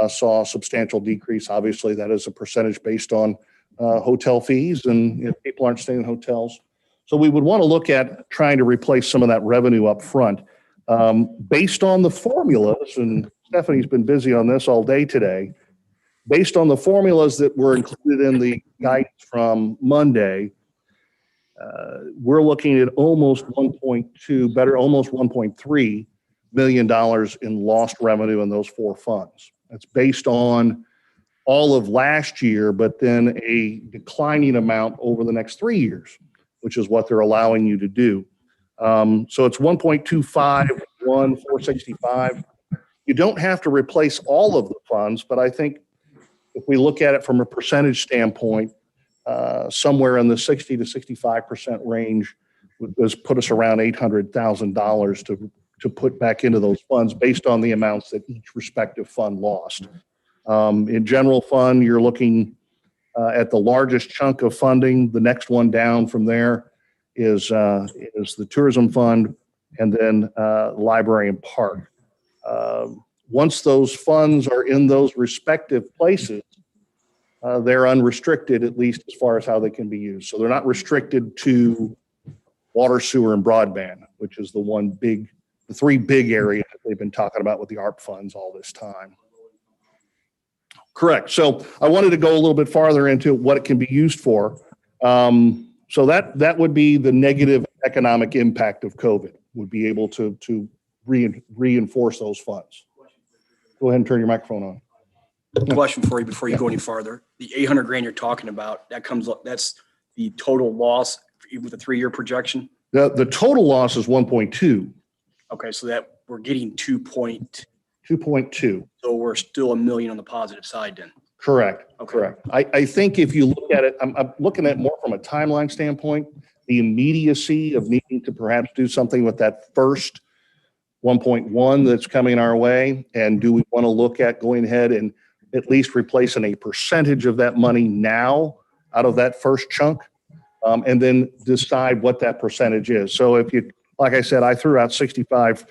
saw a substantial decrease. Obviously, that is a percentage based on hotel fees, and people aren't staying in hotels. So we would want to look at trying to replace some of that revenue up front. Based on the formulas, and Stephanie's been busy on this all day today, based on the formulas that were included in the guidance from Monday, we're looking at almost 1.3 million dollars in lost revenue in those 4 funds. That's based on all of last year, but then a declining amount over the next 3 years, which is what they're allowing you to do. So it's 1.25, 465. You don't have to replace all of the funds, but I think if we look at it from a percentage standpoint, somewhere in the 60 to 65% range would put us around $800,000 to put back into those funds based on the amounts that each respective fund lost. In general fund, you're looking at the largest chunk of funding. The next one down from there is the tourism fund, and then library and park. Once those funds are in those respective places, they're unrestricted, at least as far as how they can be used. So they're not restricted to water, sewer, and broadband, which is the three big areas that they've been talking about with the ARP funds all this time. Correct. So I wanted to go a little bit farther into what it can be used for. So that would be the negative economic impact of COVID, would be able to reinforce those funds. Go ahead and turn your microphone on. Question for you before you go any farther. The 800 grand you're talking about, that's the total loss with a 3-year projection? The total loss is 1.2. Okay, so that we're getting 2.2. So we're still $1 million on the positive side then. Correct. Okay. Correct. I think if you look at it, I'm looking at more from a timeline standpoint, the immediacy of needing to perhaps do something with that first 1.1 that's coming our way. And do we want to look at going ahead and at least replacing a percentage of that money now out of that first chunk, and then decide what that percentage is. So if you, like I said, I threw out 65%,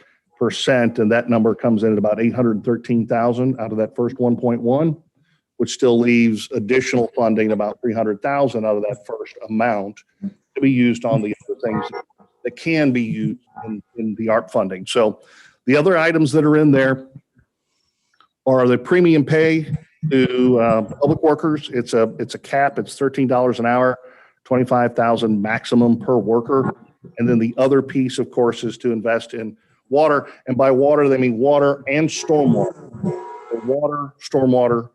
and that number comes in at about 813,000 out of that first 1.1, which still leaves additional funding, about 300,000 out of that first amount to be used on the other things that can be used in the ARP funding. So the other items that are in there are the premium pay to public workers. It's a cap. It's $13 an hour, 25,000 maximum per worker. And then the other piece, of course, is to invest in water. And by water, they mean water and stormwater. So water, stormwater,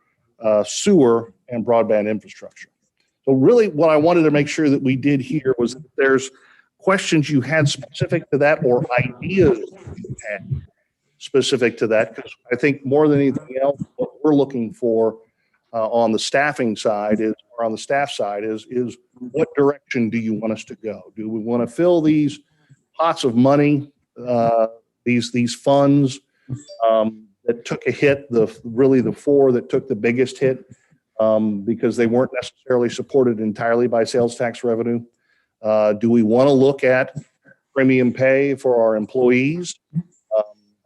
sewer, and broadband infrastructure. So really what I wanted to make sure that we did here was that there's questions you had specific to that or ideas you had specific to that, because I think more than anything else, what we're looking for on the staffing side is, or on the staff side is what direction do you want us to go? Do we want to fill these pots of money, these funds that took a hit, really the four that took the biggest hit because they weren't necessarily supported entirely by sales tax revenue? Do we want to look at premium pay for our employees?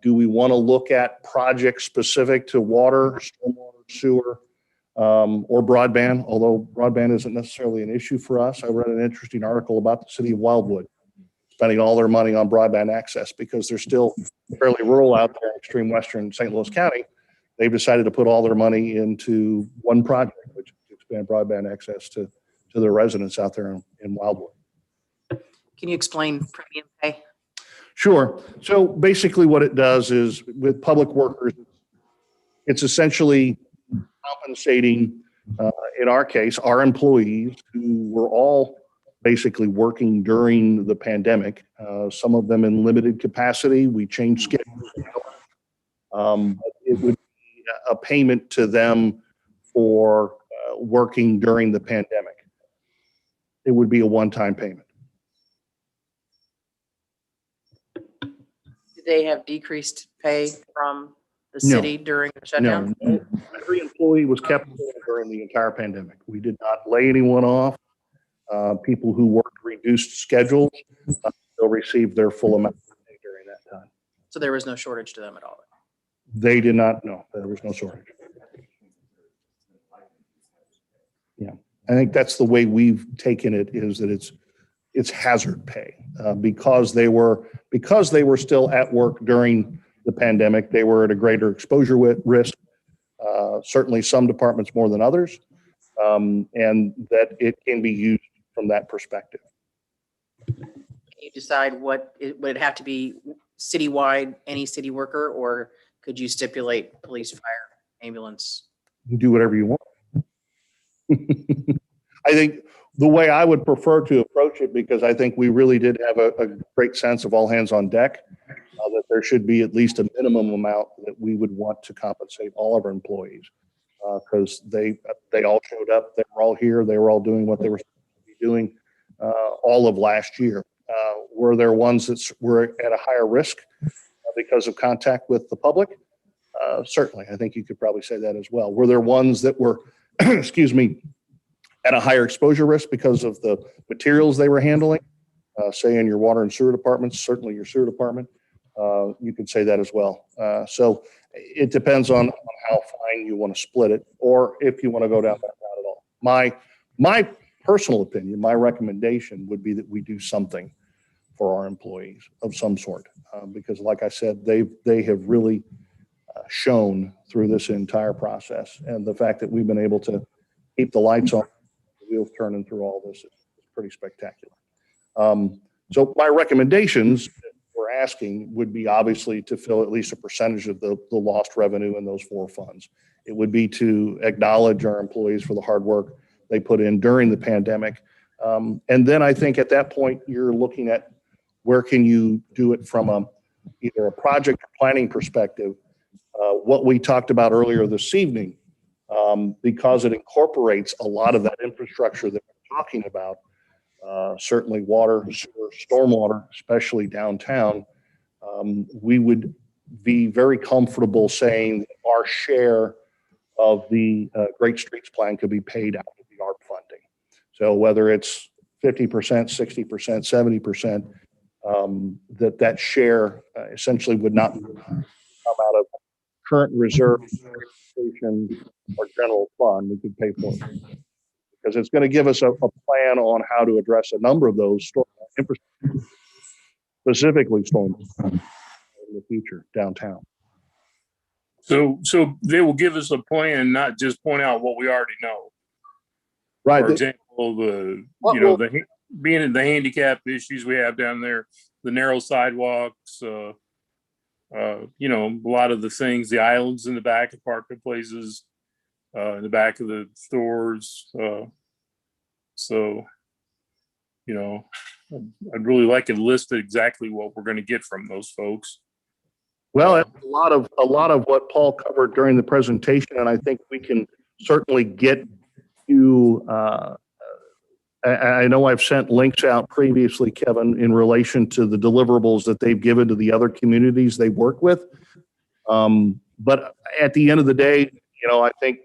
Do we want to look at projects specific to water, stormwater, sewer, or broadband? Although broadband isn't necessarily an issue for us. I read an interesting article about the city of Wildwood spending all their money on broadband access because they're still fairly rural out there in extreme western St. Louis County. They've decided to put all their money into one project, which is to expand broadband access to their residents out there in Wildwood. Can you explain premium pay? Sure. So basically what it does is with public workers, it's essentially compensating, in our case, our employees who were all basically working during the pandemic, some of them in limited capacity. We changed schedules. It would be a payment to them for working during the pandemic. It would be a one-time payment. They have decreased pay from the city during the shutdown? No, every employee was kept during the entire pandemic. We did not lay anyone off. People who worked reduced schedules still received their full amount of pay during that time. So there was no shortage to them at all? They did not know. There was no shortage. Yeah, I think that's the way we've taken it, is that it's hazard pay because they were still at work during the pandemic. They were at a greater exposure risk, certainly some departments more than others, and that it can be used from that perspective. Can you decide would it have to be citywide, any city worker, or could you stipulate police, fire, ambulance? can do whatever you want. I think the way I would prefer to approach it, because I think we really did have a great sense of all hands on deck, that there should be at least a minimum amount that we would want to compensate all of our employees. Because they all showed up, they were all here, they were all doing what they were supposed to be doing all of last year. Were there ones that were at a higher risk because of contact with the public? Certainly, I think you could probably say that as well. Were there ones that were, excuse me, at a higher exposure risk because of the materials they were handling? Say in your water and sewer departments, certainly your sewer department, you could say that as well. So it depends on how fine you want to split it, or if you want to go down that route at all. My personal opinion, my recommendation would be that we do something for our employees of some sort, because like I said, they have really shown through this entire process, and the fact that we've been able to keep the lights on, the wheels turning through all this is pretty spectacular. So my recommendations we're asking would be obviously to fill at least a percentage of the lost revenue in those 4 funds. It would be to acknowledge our employees for the hard work they put in during the pandemic. And then I think at that point, you're looking at where can you do it from either a project or planning perspective. What we talked about earlier this evening, because it incorporates a lot of that infrastructure that we're talking about, certainly water, sewer, stormwater, especially downtown, we would be very comfortable saying that our share of the Great Streets Plan could be paid out of the ARP funding. So whether it's 50%, 60%, 70%, that share essentially would not come out of current reserve or general fund. We could pay for it, because it's going to give us a plan on how to address a number of those infrastructure, specifically storm in the future downtown. So they will give us a plan, not just point out what we already know. Right. For example, being in the handicap issues we have down there, the narrow sidewalks, a lot of the things, the islands in the back of parking places, in the back of the stores. I'd really like it listed exactly what we're going to get from those folks. Well, a lot of what Paul covered during the presentation, and I think we can certainly get you. I know I've sent links out previously, Kevin, in relation to the deliverables that they've given to the other communities they work with. But at the end of the day, I think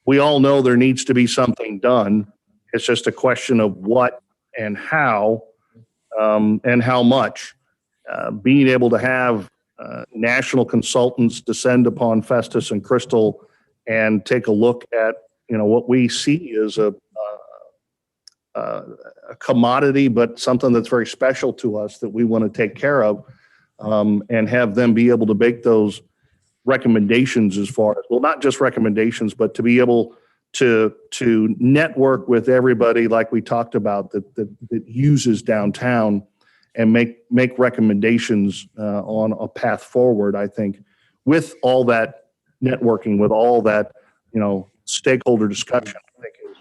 we all know there needs to be something done. It's just a question of what and how much. Being able to have national consultants descend upon Festus and Crystal and take a look at what we see as a commodity, but something that's very special to us that we want to take care of, and have them be able to make those recommendations as far as, well, not just recommendations, but to be able to network with everybody like we talked about that uses downtown and make recommendations on a path forward. I think with all that networking, with all that stakeholder discussion, I think is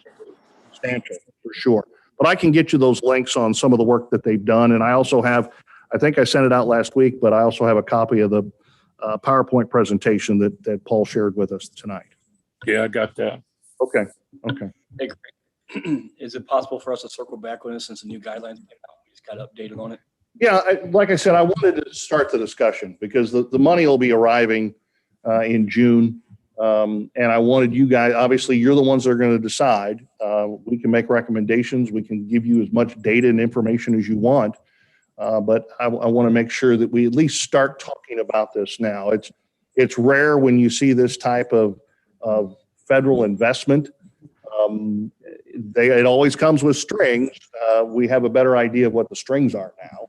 substantial for sure. But I can get you those links on some of the work that they've done, and I also have, I think I sent it out last week, but I also have a copy of the PowerPoint presentation that Paul shared with us tonight. Yeah, I got that. Okay. Hey, great. Is it possible for us to circle back on this since the new guidelines came out? We just got updated on it. Yeah, like I said, I wanted to start the discussion because the money will be arriving in June. And I wanted you guys, obviously you're the ones that are going to decide. We can make recommendations. We can give you as much data and information as you want. But I want to make sure that we at least start talking about this now. It's rare when you see this type of federal investment. It always comes with strings. We have a better idea of what the strings are now.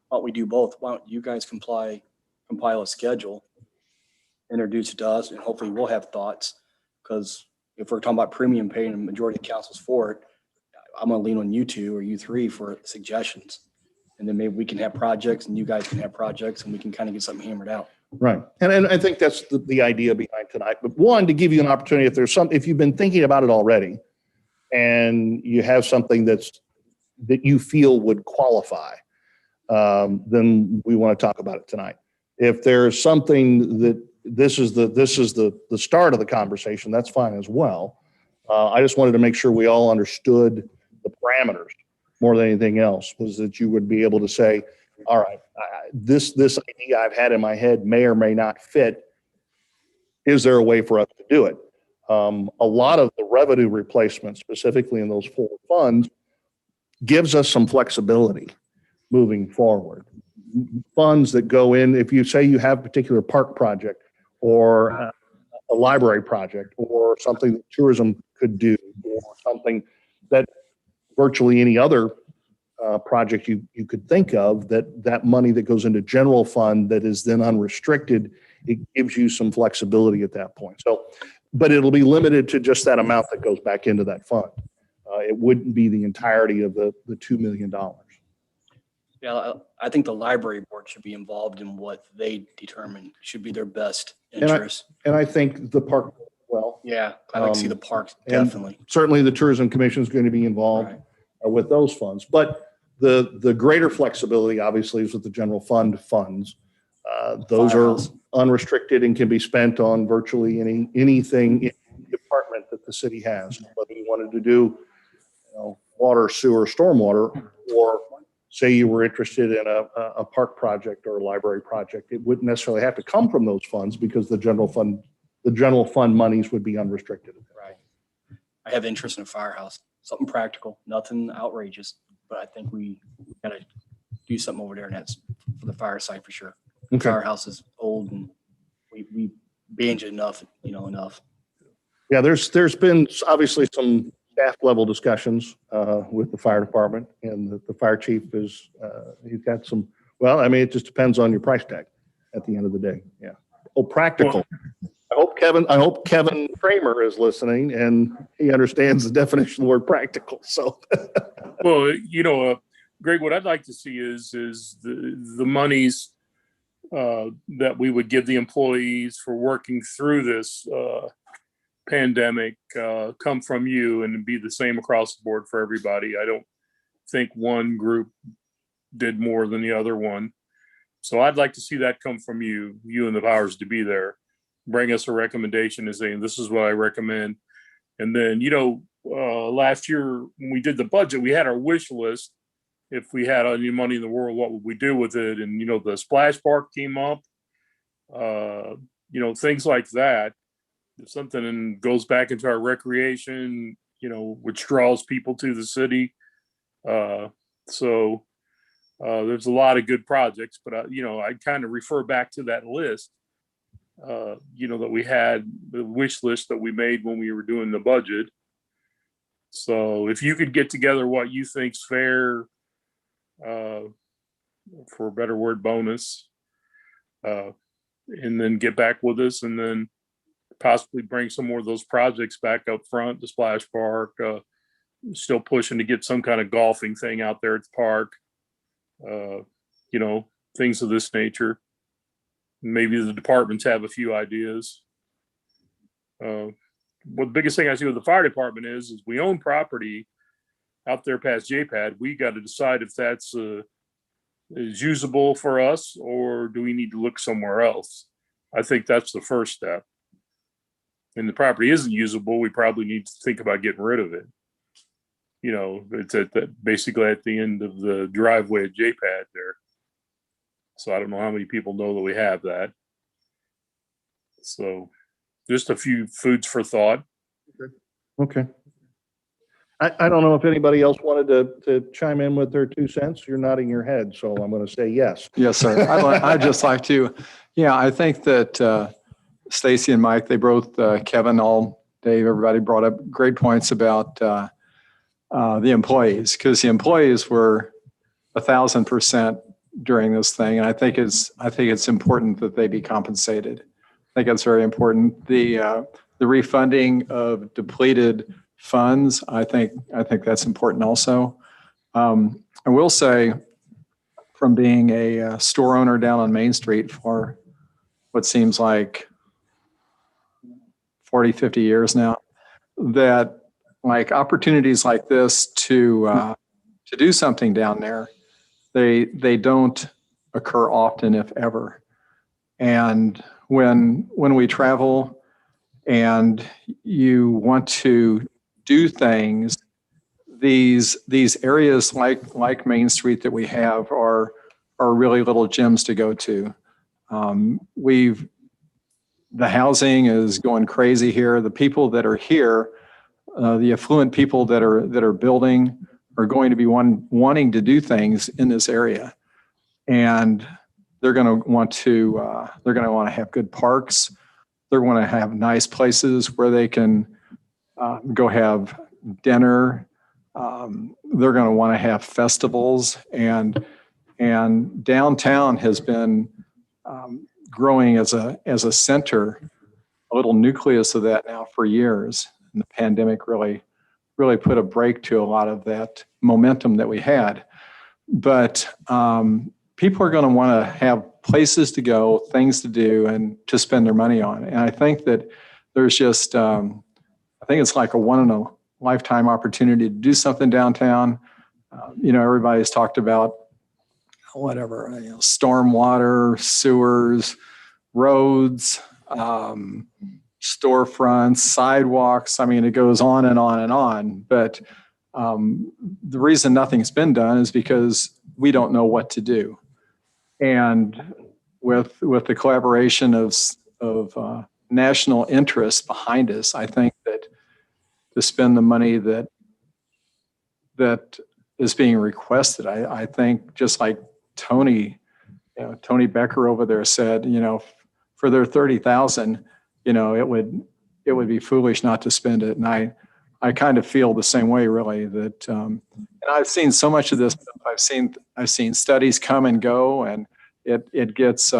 Why don't we do both? Why don't you guys compile a schedule, introduce it to us, and hopefully we'll have thoughts. Because if we're talking about premium pay and the majority of council's for it, I'm going to lean on you two or you three for suggestions. And then maybe we can have projects and you guys can have projects and we can kind of get something hammered out. Right. And I think that's the idea behind tonight. But one, to give you an opportunity, if you've been thinking about it already and you have something that you feel would qualify, then we want to talk about it tonight. If there's something that this is the start of the conversation, that's fine as well. I just wanted to make sure we all understood the parameters more than anything else, was that you would be able to say, all right, this idea I've had in my head may or may not fit. Is there a way for us to do it? A lot of the revenue replacement, specifically in those 4 funds, gives us some flexibility moving forward. Funds that go in, if you say you have a particular park project or a library project or something that tourism could do, or something that virtually any other project you could think of, that money that goes into general fund that is then unrestricted, it gives you some flexibility at that point. So, but it'll be limited to just that amount that goes back into that fund. It wouldn't be the entirety of the $2 million. Yeah, I think the library board should be involved in what they determine should be their best And interest. I think the park, well. Yeah, I like to see the parks, and definitely. Certainly the tourism commission is going to be involved with those funds, but the greater flexibility obviously is with the general fund funds. Those Firehouse. are unrestricted and can be spent on virtually anything in the department that the city has, whether you wanted to do, water, sewer, stormwater, or say you were interested in a park project or a library project. It wouldn't necessarily have to come from those funds because the general fund monies would be unrestricted. Right. I have interest in a firehouse, something practical, nothing outrageous, but I think we gotta do something over there, and that's for the fire site for sure. Okay. Firehouse is old and we binge enough. Yeah, there's been obviously some staff level discussions with the fire department, and the fire chief is he's got some. Well, I mean, it just depends on your price tag at the end of the day. Yeah. Oh, practical. I hope Kevin Kramer is listening and he understands the definition of the word practical. So. Well, Greg, what I'd like to see is the monies that we would give the employees for working through this pandemic come from you and be the same across the board for everybody. I don't think one group did more than the other one. So I'd like to see that come from you and the powers to be there. Bring us a recommendation and saying, this is what I recommend. And then, last year when we did the budget, we had our wish list. If we had any money in the world, what would we do with it? And, the splash park came up, things like that. If something goes back into our recreation, which draws people to the city. So there's a lot of good projects, but I kind of refer back to that list, that we had, the wish list that we made when we were doing the budget. So if you could get together what you think's fair, for a better word, bonus, and then get back with us, and then possibly bring some more of those projects back up front, the splash park, still pushing to get some kind of golfing thing out there at the park, things of this nature. Maybe the departments have a few ideas. Well, the biggest thing I see with the fire department is we own property out there past JPAD. We got to decide if that's is usable for us, or do we need to look somewhere else? I think that's the first step. And the property isn't usable, we probably need to think about getting rid of it. It's basically at the end of the driveway at JPAD there. So I don't know how many people know that we have that. So just a few foods for thought. Okay. I don't know if anybody else wanted to chime in with their 2 cents. You're nodding your head, so I'm going to say yes. Yes, sir. I'd just like to, I think that Stacy and Mike, they both, Kevin, Dave, everybody brought up great points about the employees, because the employees were 1,000% during this thing, and I think it's important that they be compensated. I think it's very important. The refunding of depleted funds, I think that's important also. I will say, from being a store owner down on Main Street for what seems like 40, 50 years now, that like opportunities like this to do something down there, they don't occur often, if ever. And when we travel and you want to do things, these areas like Main Street that we have are really little gems to go to. The housing is going crazy here. The people that are here, the affluent people that are building, are going to be wanting to do things in this area, and they're going to want to have good parks. They're going to have nice places where they can go have dinner. They're going to want to have festivals, and downtown has been growing as a center, a little nucleus of that now for years. And the pandemic really put a break to a lot of that momentum that we had. But people are going to want to have places to go, things to do, and to spend their money on. And I think that there's just, I think it's like a one in a lifetime opportunity to do something downtown. Everybody's talked about whatever, stormwater, sewers, roads, storefronts, sidewalks. I mean, it goes on and on and on. But the reason nothing's been done is because we don't know what to do. And with the collaboration of national interests behind us, I think that to spend the money that is being requested, I think just like Tony Becker over there said, for their 30,000, it would be foolish not to spend it. And I kind of feel the same way, really, that, and I've seen so much of this. I've seen studies come and go, and it gets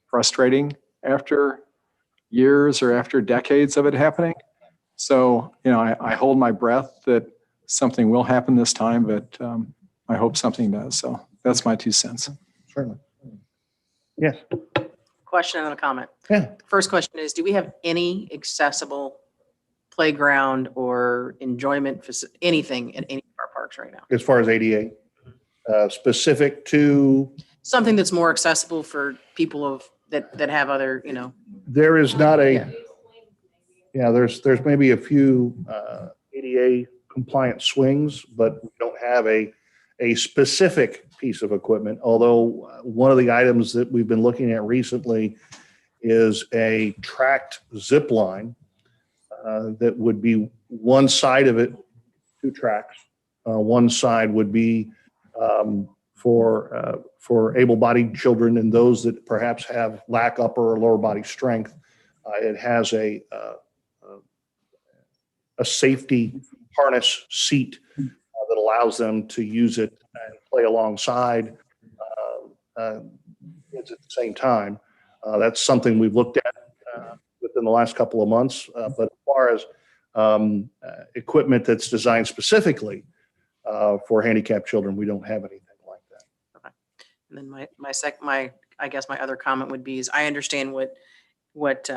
frustrating after years or after decades of it happening. So, I hold my breath that something will happen this time, but I hope something does. So that's my 2 cents. Certainly. Yes. Question and a comment. Yeah. First question is, do we have any accessible playground or enjoyment, anything in any of our parks right now? As far as ADA, specific to? Something that's more accessible for people that have other, There is not there's maybe a few ADA compliant swings, but we don't have a specific piece of equipment. Although one of the items that we've been looking at recently is a tracked zip line that would be one side of it, 2 tracks. One side would be for able-bodied children and those that perhaps lack upper or lower body strength. It has a safety harness seat that allows them to use it and play alongside kids at the same time. That's something we've looked at within the last couple of months. But as far as equipment that's designed specifically for handicapped children, we don't have anything like that. Okay. And then I guess my other comment would be is I understand what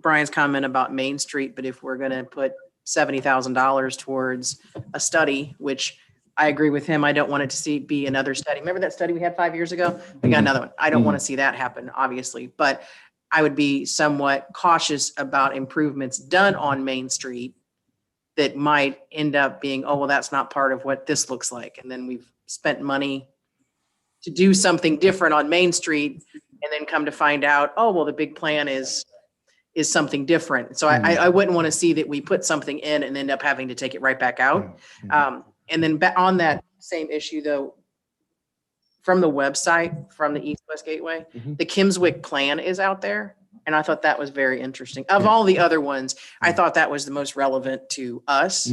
Brian's comment about Main Street, but if we're going to put $70,000 towards a study, which I agree with him, I don't want it to be another study. Remember that study we had 5 years ago? We got another one. I don't want to see that happen, obviously, but I would be somewhat cautious about improvements done on Main Street that might end up being, oh, well, that's not part of what this looks like. And then we've spent money to do something different on Main Street and then come to find out, oh, well, the big plan is something different. So I wouldn't want to see that we put something in and end up having to take it right back out. And then on that same issue, though, from the website, from the East-West Gateway, the Kimmswick plan is out there. And I thought that was very interesting. Of all the other ones, I thought that was the most relevant to us.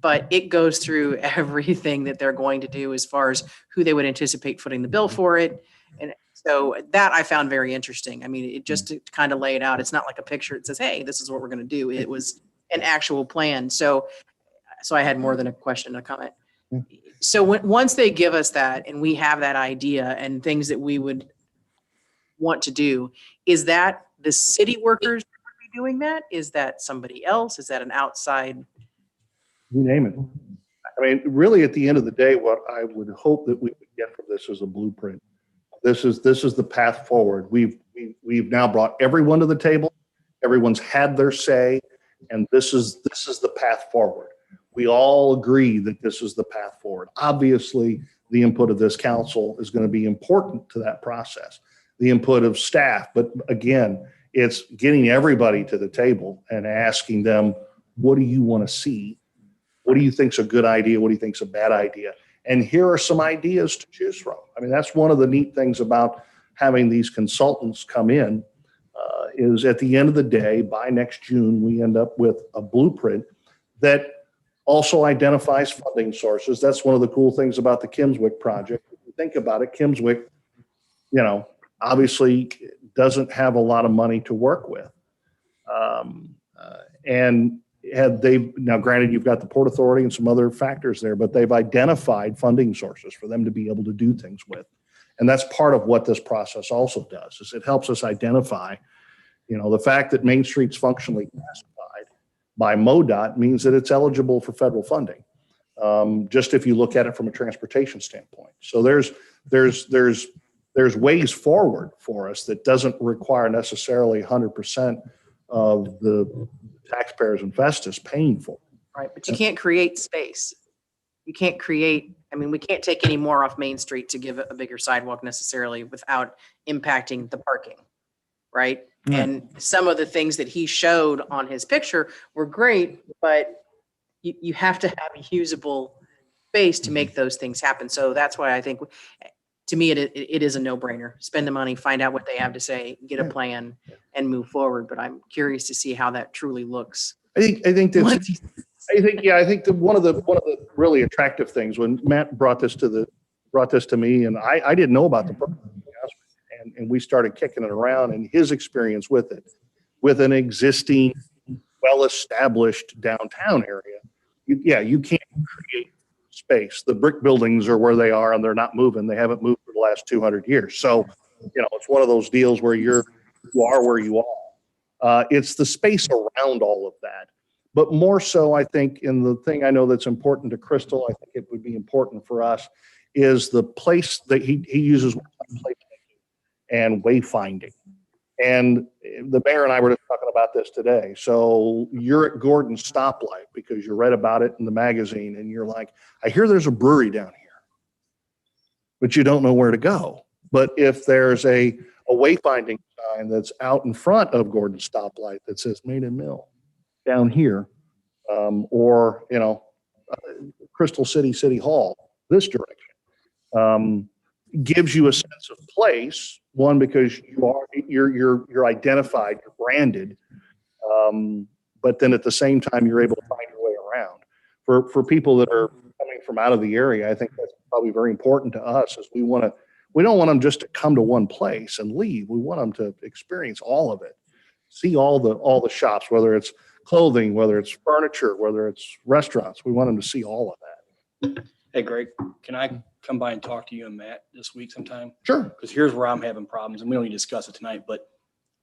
But it goes through everything that they're going to do as far as who they would anticipate footing the bill for it. And so that I found very interesting. I mean, it just to kind of lay it out. It's not like a picture that says, hey, this is what we're going to do. It was an actual plan. So I had more than a question, a comment. So once they give us that and we have that idea and things that we would want to do. Is that the city workers who would be doing that? Is that somebody else? Is that an outside? You name it. I mean, really, at the end of the day, what I would hope that we would get from this is a blueprint. This is the path forward. We've now brought everyone to the table. Everyone's had their say, and this is the path forward. We all agree that this is the path forward. Obviously, the input of this council is going to be important to that process, the input of staff. But again, it's getting everybody to the table and asking them, what do you want to see? What do you think's a good idea? What do you think's a bad idea? And here are some ideas to choose from. I mean, that's one of the neat things about having these consultants come in, is at the end of the day, by next June, we end up with a blueprint that also identifies funding sources. That's one of the cool things about the Kimswick project. If you think about it, Kimswick, obviously doesn't have a lot of money to work with. And now granted, you've got the Port Authority and some other factors there, but they've identified funding sources for them to be able to do things with. And that's part of what this process also does, is it helps us identify, the fact that Main Street's functionally classified by MoDOT means that it's eligible for federal funding. Just if you look at it from a transportation standpoint. So there's ways forward for us that doesn't require necessarily 100% of the taxpayers in Festus paying for it. Right, but you can't create space. You can't create, we can't take any more off Main Street to give a bigger sidewalk necessarily without impacting the parking, right? And some of the things that he showed on his picture were great, but you have to have a usable space to make those things happen. So that's why I think, to me, it is a no-brainer. Spend the money, find out what they have to say, get a plan, and move forward. But I'm curious to see how that truly looks. I think that one of the really attractive things when Matt brought this to me, and I didn't know about the program, and we started kicking it around, and his experience with it, with an existing, well-established downtown area. You can't create space. The brick buildings are where they are, and they're not moving. They haven't moved for the last 200 years. So, it's one of those deals where you are where you are. It's the space around all of that. But more so, I think, in the thing I know that's important to Crystal, I think it would be important for us, is the place that he uses and wayfinding. And the mayor and I were just talking about this today. So you're at Gordon's stoplight because you read about it in the magazine, and you're like, I hear there's a brewery down here, but you don't know where to go. But if there's a wayfinding sign that's out in front of Gordon's stoplight that says Made in Mill down here, or Crystal City Hall this direction, gives you a sense of place. One, because you're identified, you're branded, but then at the same time you're able to find your way around. For people that are coming from out of the area, I think that's probably very important to us. Is we don't want them just to come to one place and leave. We want them to experience all of it, see all the shops, whether it's clothing, whether it's furniture, whether it's restaurants. We want them to see all of that. Hey, Greg, can I come by and talk to you and Matt this week sometime? Sure. Because here's where I'm having problems, and we don't need to discuss it tonight, but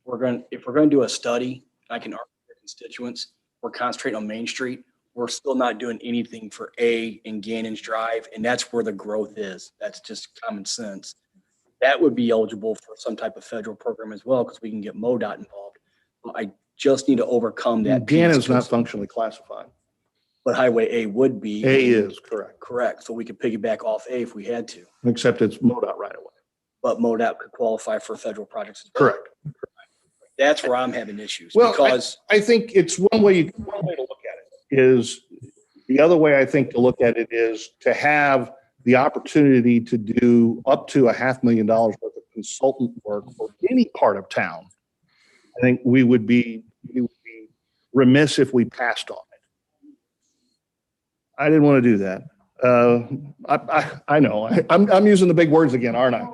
if we're going to do a study, I can argue with constituents, we're concentrating on Main Street. We're still not doing anything for A and Gannon's Drive, and that's where the growth is. That's just common sense. That would be eligible for some type of federal program as well, because we can get MoDOT involved. I just need to overcome that. Gannon's not functionally classified. But Highway A would be. A is correct. Correct. So we could piggyback off A if we had to. Except it's MoDOT right away. But MoDOT could qualify for federal projects as well. Correct. That's where I'm having issues. Well, because I think it's one way to look at it is, the other way I think to look at it is to have the opportunity to do up to $500,000 worth of consultant work for any part of town. I think we would be remiss if we passed on it. I didn't want to do that. I know I'm using the big words again, aren't I?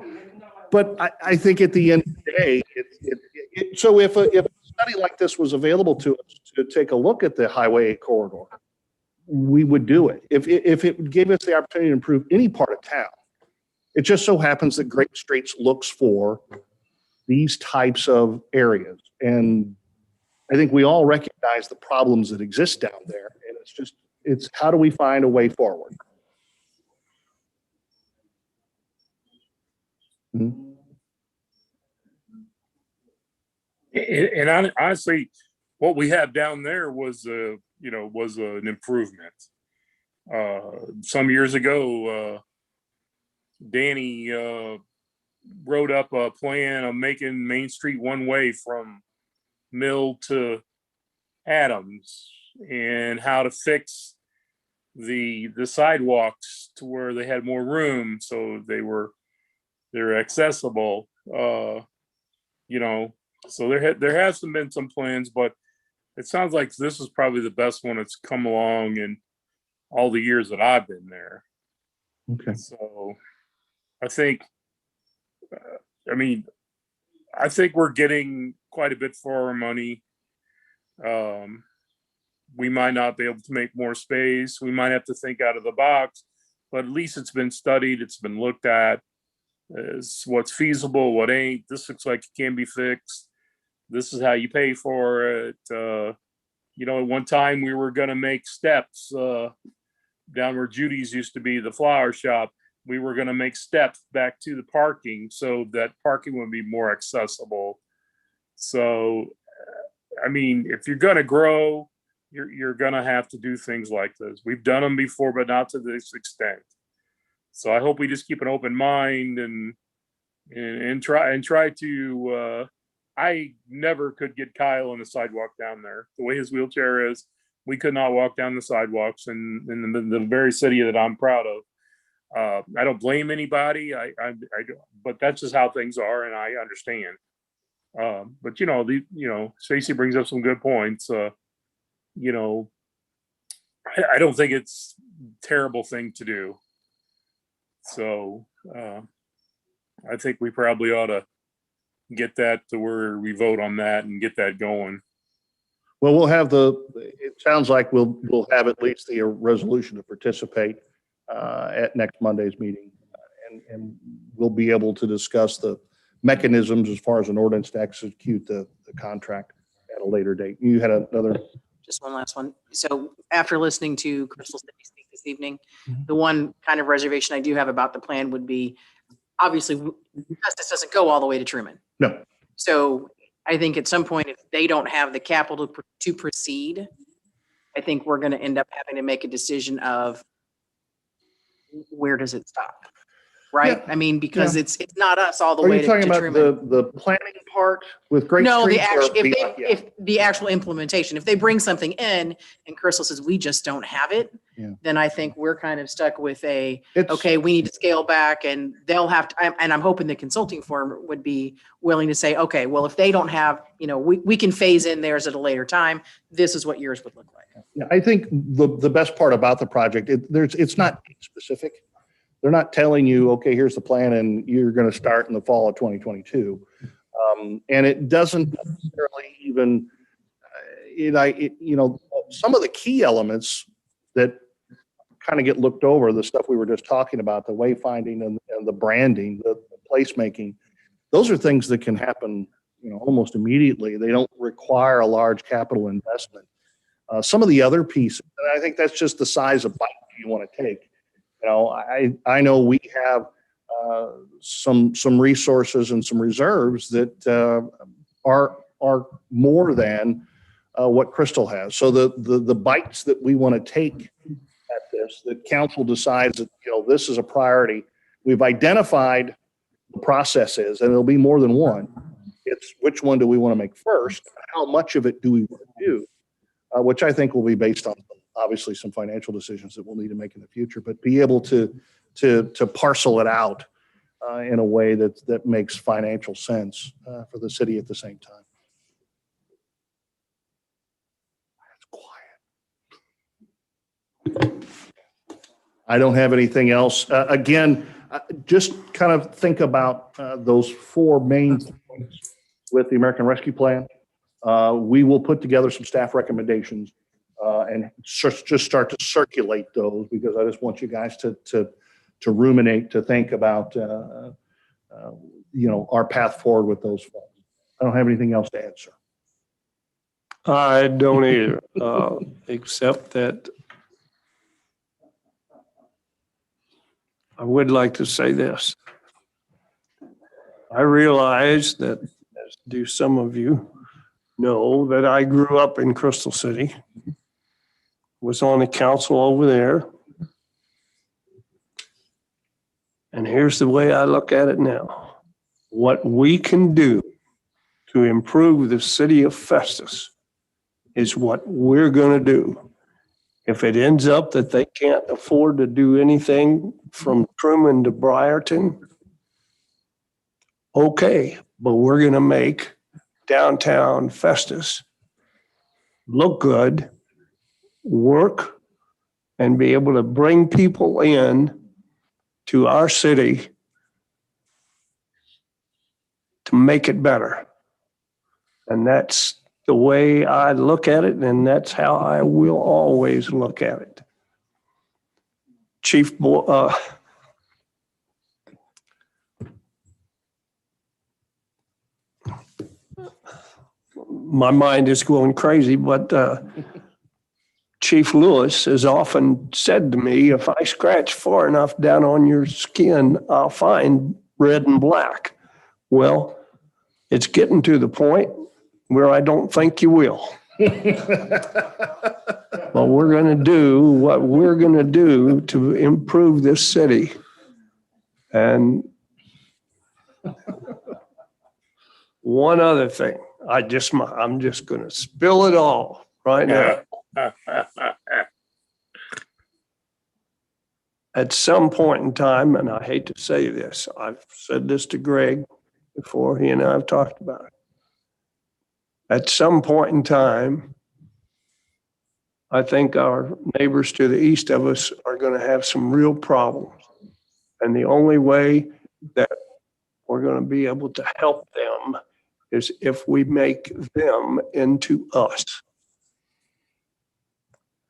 But I think at the end of the day, so if a study like this was available to us to take a look at the Highway 8 corridor, we would do it. If it gave us the opportunity to improve any part of town, it just so happens that Great Straits looks for these types of areas. And I think we all recognize the problems that exist down there. And it's how do we find a way forward? Mhm. And honestly, what we have down there was, was an improvement. Some years ago, Danny wrote up a plan of making Main Street one way from Mill to Adams, and how to fix the sidewalks to where they had more room, so they're accessible. So there has been some plans, but it sounds like this is probably the best one that's come along in all the years that I've been there. Okay. So I think, I think we're getting quite a bit for our money. We might not be able to make more space. We might have to think out of the box, but at least it's been studied. It's been looked at as what's feasible, what ain't. This looks like it can be fixed. This is how you pay for it. At one time we were going to make steps down where Judy's used to be, the flower shop. We were going to make steps back to the parking so that parking would be more accessible. So, if you're going to grow, you're going to have to do things like this. We've done them before, but not to this extent. So I hope we just keep an open mind and try to. I never could get Kyle on the sidewalk down there. The way his wheelchair is, we could not walk down the sidewalks in the very city that I'm proud of. I don't blame anybody. I but that's just how things are, and I understand. But Stacy brings up some good points. I don't think it's a terrible thing to do. So I think we probably ought to get that to where we vote on that and get that going. Well, it sounds like we'll have at least the resolution to participate at next Monday's meeting. And we'll be able to discuss the mechanisms as far as an ordinance to execute the contract at a later date. You had another. Just one last one. So after listening to Crystal speak this evening, the one kind of reservation I do have about the plan would be, obviously, Festus doesn't go all the way to Truman. No. So I think at some point, if they don't have the capital to proceed, I think we're going to end up having to make a decision of where does it stop? Right? Yeah. Because it's not us all the Are way you talking to about Truman. the planning part with Great No, Streets? if the actual implementation, if they bring something in and Crystal says, we just don't have it, then I think we're kind of stuck with okay, we need to scale back, and they'll have to, and I'm hoping the consulting firm would be willing to say, okay, well, if they don't have, we can phase in theirs at a later time. This is what yours would look like. Yeah, I think the best part about the project, it's not specific. They're not telling you, okay, here's the plan and you're going to start in the fall of 2022. And it doesn't necessarily even, some of the key elements that kind of get looked over, the stuff we were just talking about, the wayfinding and the branding, the placemaking, those are things that can happen, almost immediately. They don't require a large capital investment. Some of the other pieces, and I think that's just the size of bite you want to take. I know we have some resources and some reserves that are more than what Crystal has. So the bites that we want to take at this, the council decides that this is a priority. We've identified the processes, and it'll be more than one. It's which one do we want to make first? How much of it do we want to do? Which I think will be based on obviously some financial decisions that we'll need to make in the future, but be able to parcel it out in a way that makes financial sense for the city at the same time. That's quiet. I don't have anything else. Again, just kind of think about those four main points with the American Rescue Plan. We will put together some staff recommendations and just start to circulate those, because I just want you guys to ruminate, to think about our path forward with those funds. I don't have anything else to answer. I don't either, except that I would like to say this. I realize that, as do some of you, know that I grew up in Crystal City, was on the council over there. And here's the way I look at it now. What we can do to improve the city of Festus is what we're going to do. If it ends up that they can't afford to do anything from Truman to Briarton, okay, but we're going to make downtown Festus look good, work, and be able to bring people in to our city to make it better. And that's the way I look at it, and that's how I will always look at it. Chief, my mind is going crazy, but Chief Lewis has often said to me, if I scratch far enough down on your skin, I'll find red and black. Well, it's getting to the point where I don't think you will. But we're going to do what we're going to do to improve this city. And one other thing, I'm just going to spill it all right now. At some point in time, and I hate to say this, I've said this to Greg before, he and I have talked about it. At some point in time, I think our neighbors to the east of us are going to have some real problems. And the only way that we're going to be able to help them is if we make them into us.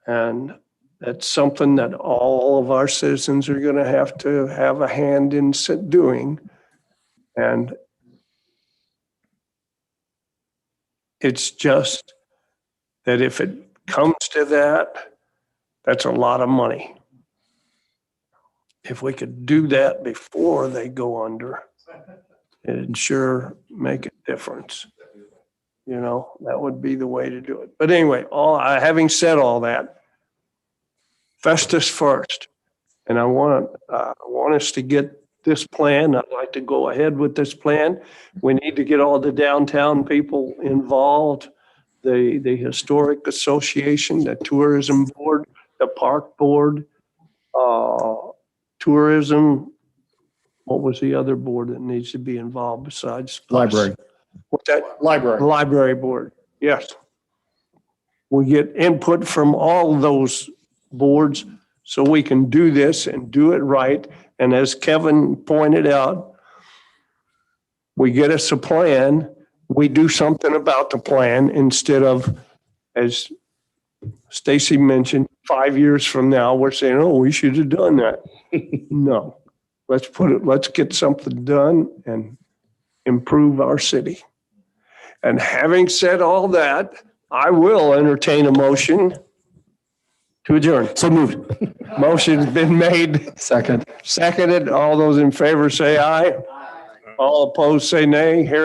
And that's something that all of our citizens are going to have a hand in doing. And it's just that if it comes to that, that's a lot of money. If we could do that before they go under, it'd sure make a difference. That would be the way to do it. But anyway, having said all that, Festus first. And I want us to get this plan. I'd like to go ahead with this plan. We need to get all the downtown people involved, the Historic Association, the Tourism Board, the Park Board, Tourism. What was the other board that needs to be involved besides us? Library. What's that? Library. Library Board, yes. We get input from all those boards so we can do this and do it right. And as Kevin pointed out, we get us a plan, we do something about the plan instead of, as Stacy mentioned, 5 years from now, we're saying, oh, we should have done that. No, let's get something done and improve our city. And having said all that, I will entertain a motion to adjourn. So moved. Motion's been made. Seconded. All those in favor say aye. All opposed say nay. Here